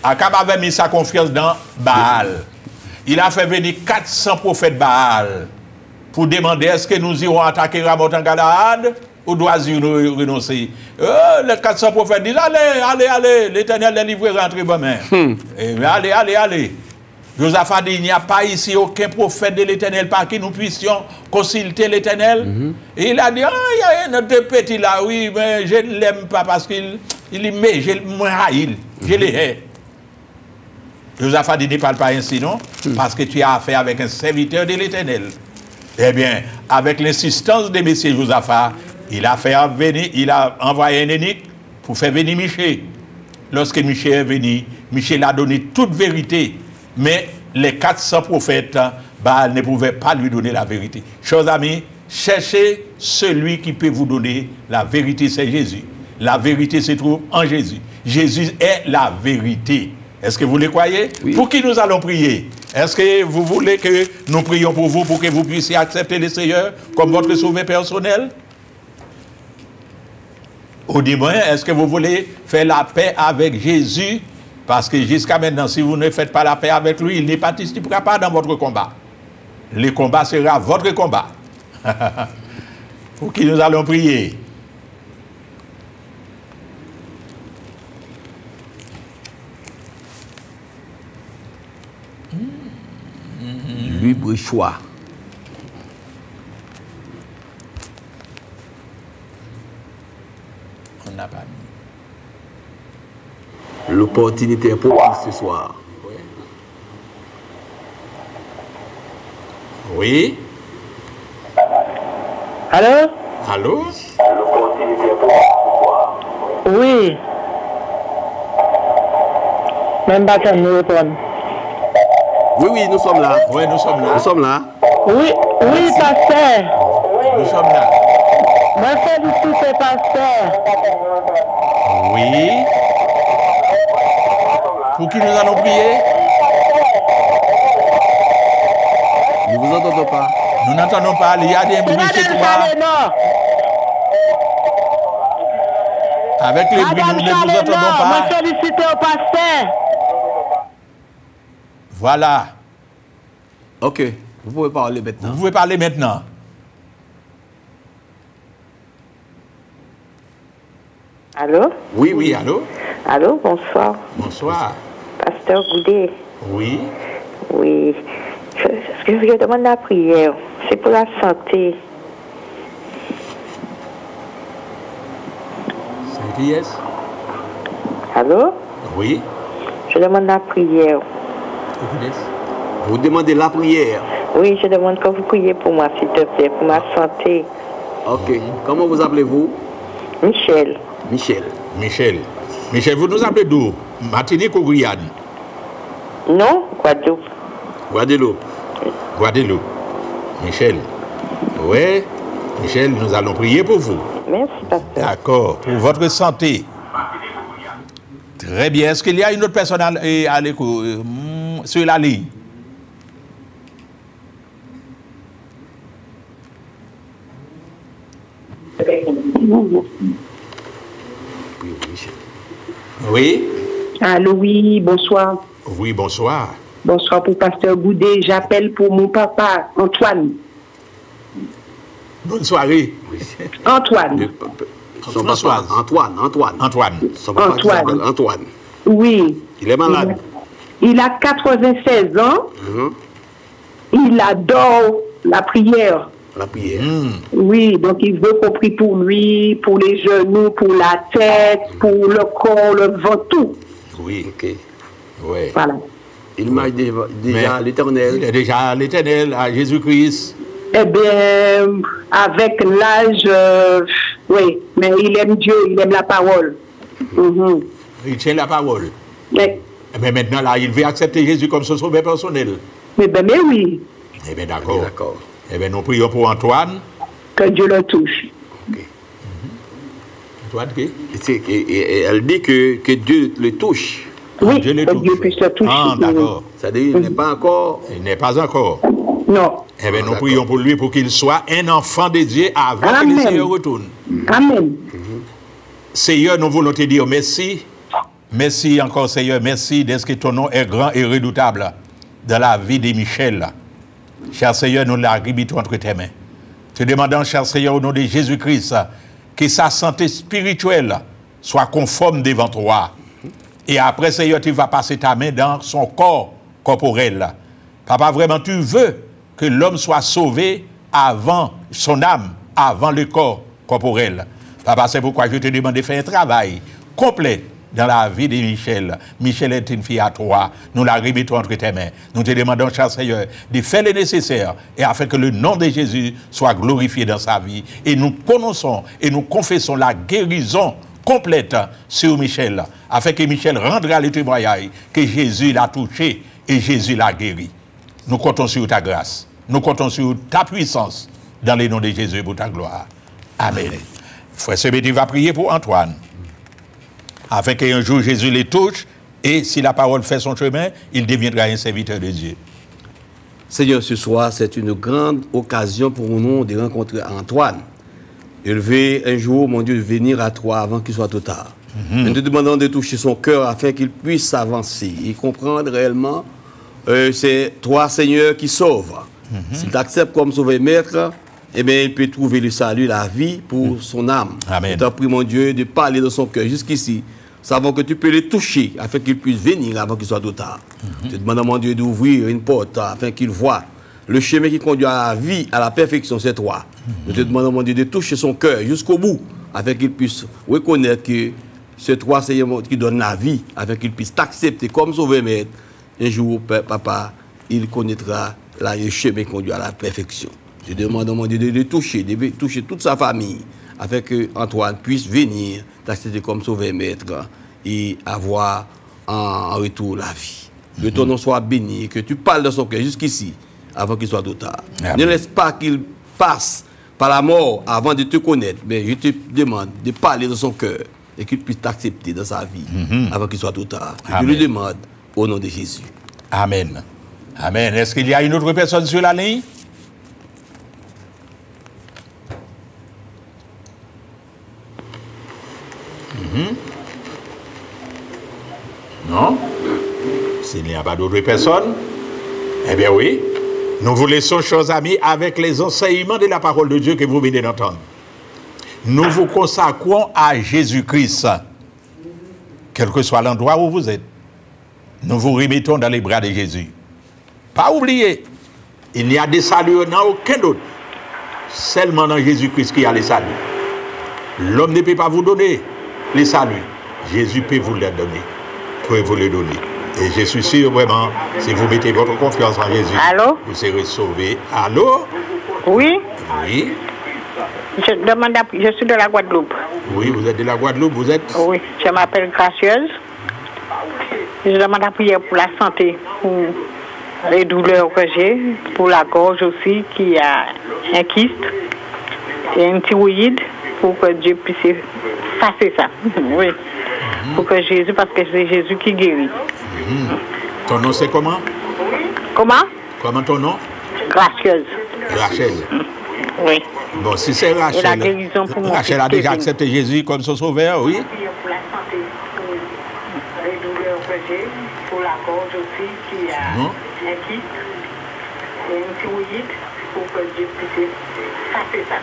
Akab avait mis sa confiance dans Baal. Il a fait venir 400 prophètes Baal pour demander est-ce que nous irons attaquer Ramoth en Galaad ou dois-nous renoncer. Les 400 prophètes disent allez, l'Éternel les livrera entre vos mains. Allez. Josaphat dit il n'y a pas ici aucun prophète de l'Éternel par qui nous puissions consulter l'Éternel. Et il a dit il y a un autre petit là, oui, mais je ne l'aime pas parce qu'il m'aime, je le hais. Josaphat dit ne parle pas ainsi, non? Parce que tu as affaire avec un serviteur de l'Éternel. Eh bien, avec l'insistance de Messieurs Josaphat, il a envoyé un eunuque pour faire venir Michel. Lorsque Michel est venu, Michel a donné toute vérité. Mais les 400 prophètes, Baal ne pouvaient pas lui donner la vérité. Chers amis, cherchez celui qui peut vous donner la vérité, c'est Jésus. La vérité se trouve en Jésus. Jésus est la vérité. Est-ce que vous le croyez? Oui. Pour qui nous allons prier? Est-ce que vous voulez que nous prions pour vous, pour que vous puissiez accepter le Seigneur comme votre sauveur personnel? Ou du moins, est-ce que vous voulez faire la paix avec Jésus? Parce que jusqu'à maintenant, si vous ne faites pas la paix avec lui, il ne participera pas dans votre combat. Le combat sera votre combat. Pour qui nous allons prier? Libre choix. On n'a pas mis. L'opportunité est pour vous ce soir. Oui. Allô? Allô? L'opportunité est pour vous ce soir. Oui. Même pas qu'à nous répondre. Oui, oui, nous sommes là. Oui, nous sommes là. Nous sommes là. Oui, oui, pasteur. Nous sommes là. Moi, félicite, pasteur. Oui. Pour qui nous allons prier? Nous ne vous entendons pas. Nous n'entendons pas. Il y a des bruits chez toi. Avec les bruits, nous ne vous entendons pas. Moi, félicite au pasteur. Voilà. Ok, vous pouvez parler maintenant. Vous pouvez parler maintenant. Allô? Oui, Oui, allô? Allô, bonsoir. Bonsoir. Pasteur Goudet. Oui. Oui. Ce que je demande la prière, c'est pour la santé. C'est qui est-ce? Allô? Oui. Je demande la prière. Vous demandez la prière. Oui, je demande que vous priez pour moi, s'il te plaît, pour ma santé. Ok. Comment vous appelez-vous? Michel. Michel. Michel. Michel, vous nous appelez d'où? Martinique ou Guyane? Non, Guadeloupe. Guadeloupe. Guadeloupe. Michel. Oui. Michel, nous allons prier pour vous. Merci, pasteur. D'accord. Pour votre santé. Très bien. Est-ce qu'il y a une autre personne à l'écoute sur la ligne? Oui. Allô, oui, bonsoir. Oui, bonsoir. Bonsoir pour Pasteur Goudet. J'appelle pour mon papa, Antoine. Bonne soirée. Antoine. Son papa, Antoine. Son papa qui s'appelle Antoine. Oui. Il est malade. Il a 96 ans. Il adore la prière. La prière. Oui, donc il veut qu'on prie pour lui, pour les genoux, pour la tête, pour le corps, le ventre, tout. Oui. Ok. Oui. Voilà. Il marche déjà à l'Éternel. Il est déjà à l'Éternel, à Jésus-Christ. Eh bien, avec l'âge, oui, mais il aime Dieu, il aime la parole. Il tient la parole. Mais maintenant, là, il veut accepter Jésus comme son sauveur personnel. mais oui, Eh bien, d'accord. D'accord. Eh bien, nous prions pour Antoine. que Dieu le touche. Antoine, qui? Elle dit que Dieu le touche. Oui, Dieu le que touche. Dieu puisse le toucher. Ah, d'accord. C'est-à-dire qu'il n'est pas encore. Il n'est pas encore. Non. Eh bien, nous prions pour lui pour qu'il soit un enfant de Dieu avant que le Seigneur retourne. Amen. Seigneur, nous voulons te dire merci. Merci encore, Seigneur. Merci de ce que ton nom est grand et redoutable dans la vie de Michel. Cher Seigneur, nous l'arrivons entre tes mains. Te demandons, cher Seigneur, au nom de Jésus-Christ, que sa santé spirituelle soit conforme devant toi. Et après, Seigneur, tu vas passer ta main dans son corps corporel. Papa, vraiment, tu veux que l'homme soit sauvé avant son âme, avant le corps corporel. Papa, c'est pourquoi je te demande de faire un travail complet dans la vie de Michel. Michel est une fille à toi. Nous la remettons entre tes mains. Nous te demandons, cher Seigneur, de faire le nécessaire et afin que le nom de Jésus soit glorifié dans sa vie. Et nous prononçons et nous confessons la guérison complète sur Michel, afin que Michel rendra le témoignage que Jésus l'a touché et Jésus l'a guéri. Nous comptons sur ta grâce. Nous comptons sur ta puissance dans le nom de Jésus pour ta gloire. Amen. Frère Sebedi va prier pour Antoine, afin qu'un jour Jésus les touche et si la parole fait son chemin, il deviendra un serviteur de Dieu. Seigneur, ce soir, c'est une grande occasion pour nous de rencontrer Antoine. Élever un jour, mon Dieu, de venir à toi avant qu'il soit trop tard. Nous te demandons de toucher son cœur afin qu'il puisse avancer et comprendre réellement c'est toi, Seigneur, qui sauve. S'il t'accepte comme sauveur maître, eh bien, il peut trouver le salut, la vie pour son âme. Amen. Je t'en prie, mon Dieu, de parler dans son cœur jusqu'ici. Savons que tu peux le toucher afin qu'il puisse venir avant qu'il soit trop tard. Je te demande, mon Dieu, d'ouvrir une porte afin qu'il voie le chemin qui conduit à la vie, à la perfection, c'est toi. Nous te demandons, mon Dieu, de toucher son cœur jusqu'au bout, afin qu'il puisse reconnaître que c'est toi, Seigneur, qui donne la vie, afin qu'il puisse t'accepter comme sauveur maître. Un jour, Papa, il connaîtra le chemin qui conduit à la perfection. Je demande, mon Dieu, de toucher toute sa famille, afin que Antoine puisse venir t'accepter comme sauveur maître et avoir en retour la vie. Que ton nom soit béni, que tu parles de son cœur jusqu'ici, avant qu'il soit trop tard. Ne laisse pas qu'il passe par la mort avant de te connaître, mais je te demande de parler de son cœur et qu'il puisse t'accepter dans sa vie avant qu'il soit trop tard. Je le demande au nom de Jésus. Amen. Amen. Est-ce qu'il y a une autre personne sur la ligne? Non? S'il n'y a pas d'autres personnes, eh bien oui, nous vous laissons, chers amis, avec les enseignements de la parole de Dieu que vous venez d'entendre. Nous vous consacrons à Jésus-Christ, quel que soit l'endroit où vous êtes. Nous vous remettons dans les bras de Jésus. Pas oublier, il n'y a des saluts dans aucun autre. Seulement dans Jésus-Christ qu'il y a les saluts. L'homme ne peut pas vous donner les saluts. Jésus peut vous les donner. Peut vous les donner. Et je suis sûr vraiment, si vous mettez votre confiance en Jésus, Allô? vous serez sauvés. Allô? Oui? Oui. Je suis de la Guadeloupe. Oui, vous êtes de la Guadeloupe, vous êtes? Oui, je m'appelle Gracieuse. Je demande la prière pour la santé, pour les douleurs que j'ai, pour la gorge aussi, qui a un kyste et une thyroïde, pour que Dieu puisse effacer ça. Oui. Pour que Jésus, parce que c'est Jésus qui guérit. Ton nom c'est comment? Comment? Comment ton nom? Gracieuse. Rachel. Oui. Bon, si c'est Rachel, Et la guérison pour mon Rachel a fils déjà Kevin. accepté Jésus comme son sauveur, oui. Pour la santé, pour les douleurs que j'ai, pour la gorge aussi, qui a un kyste et une thyroïde, pour que Dieu puisse effacer ça.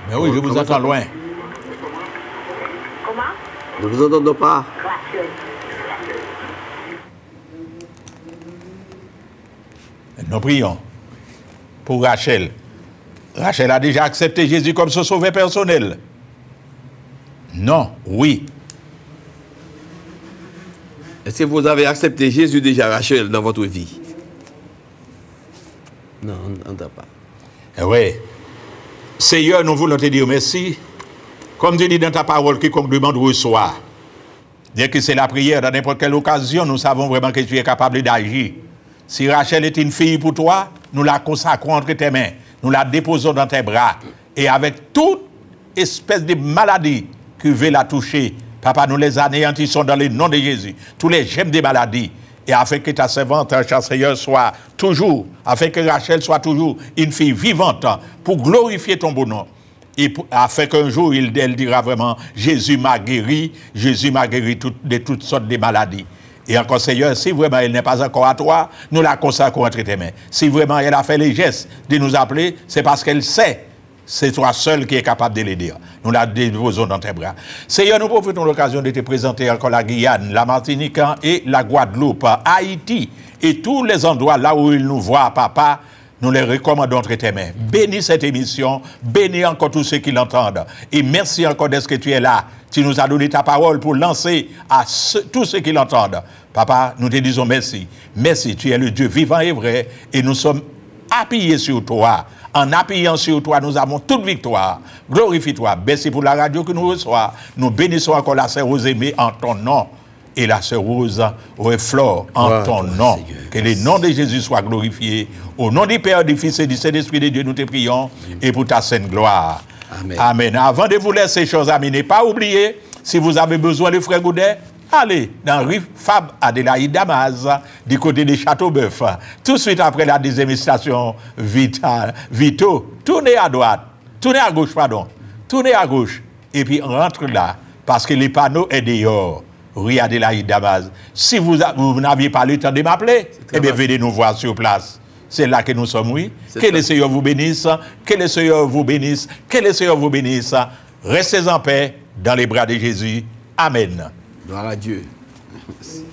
Mais oui, je vous entends loin. Comment? Ne vous entendons pas. Gracieuse. Nous prions pour Rachel. Rachel a déjà accepté Jésus comme son sauveur personnel. Non, oui. Est-ce que vous avez accepté Jésus déjà, Rachel, dans votre vie? Non, on n'entend pas. Oui. Seigneur, nous voulons te dire merci. Comme tu dis dans ta parole, quiconque demande reçoit. Dès que c'est la prière, dans n'importe quelle occasion, nous savons vraiment que tu es capable d'agir. Si Rachel est une fille pour toi, nous la consacrons entre tes mains. Nous la déposons dans tes bras. Et avec toute espèce de maladie qui veut la toucher, Papa, nous les anéantissons dans le nom de Jésus. Tous les gemmes des maladies. Et afin que ta servante, cher Seigneur, soit toujours, afin que Rachel soit toujours une fille vivante pour glorifier ton beau nom. Et afin qu'un jour, elle dira vraiment, Jésus m'a guéri de toutes sortes de maladies. Et encore, Seigneur, si vraiment elle n'est pas encore à toi, nous la consacrons entre tes mains. Si vraiment elle a fait les gestes de nous appeler, c'est parce qu'elle sait, c'est toi seul qui est capable de l'aider. Nous la déposons dans tes bras. Seigneur, nous profitons de l'occasion de te présenter encore la Guyane, la Martinique et la Guadeloupe, Haïti et tous les endroits là où il nous voit, Papa. nous les recommandons entre tes mains. Bénis cette émission, bénis encore tous ceux qui l'entendent. Et merci encore d'être que tu es là. Tu nous as donné ta parole pour lancer à tous ceux qui l'entendent. Papa, nous te disons merci. Merci, tu es le Dieu vivant et vrai. Et nous sommes appuyés sur toi. En appuyant sur toi, nous avons toute victoire. Glorifie-toi. Merci pour la radio que nous reçoit. Nous bénissons encore la sœur Rose aimée en ton nom. Et la sœur Rose Flore en ton nom. Seigneur. Que le nom de Jésus soit glorifié. Au nom du Père, du Fils et du Saint-Esprit de Dieu, nous te prions. Et pour ta sainte gloire. Amen. Amen. Avant de vous laisser, chers amis, ne pas oublier, si vous avez besoin de frère Goudet, allez dans rue Fab Adélaïde Damas, du côté de Châteauboeuf. Tout de suite après la deuxième station Vito, tournez à droite, tournez à gauche, pardon, tournez à gauche, et puis rentre là, parce que les panneaux sont dehors. Rue Adélaïde Damas. Si vous n'aviez pas le temps de m'appeler, eh bien, venez nous voir sur place. C'est là que nous sommes, oui. Que le Seigneur vous bénisse, que le Seigneur vous bénisse, que le Seigneur vous bénisse. Restez en paix dans les bras de Jésus. Amen. Gloire à Dieu. Merci.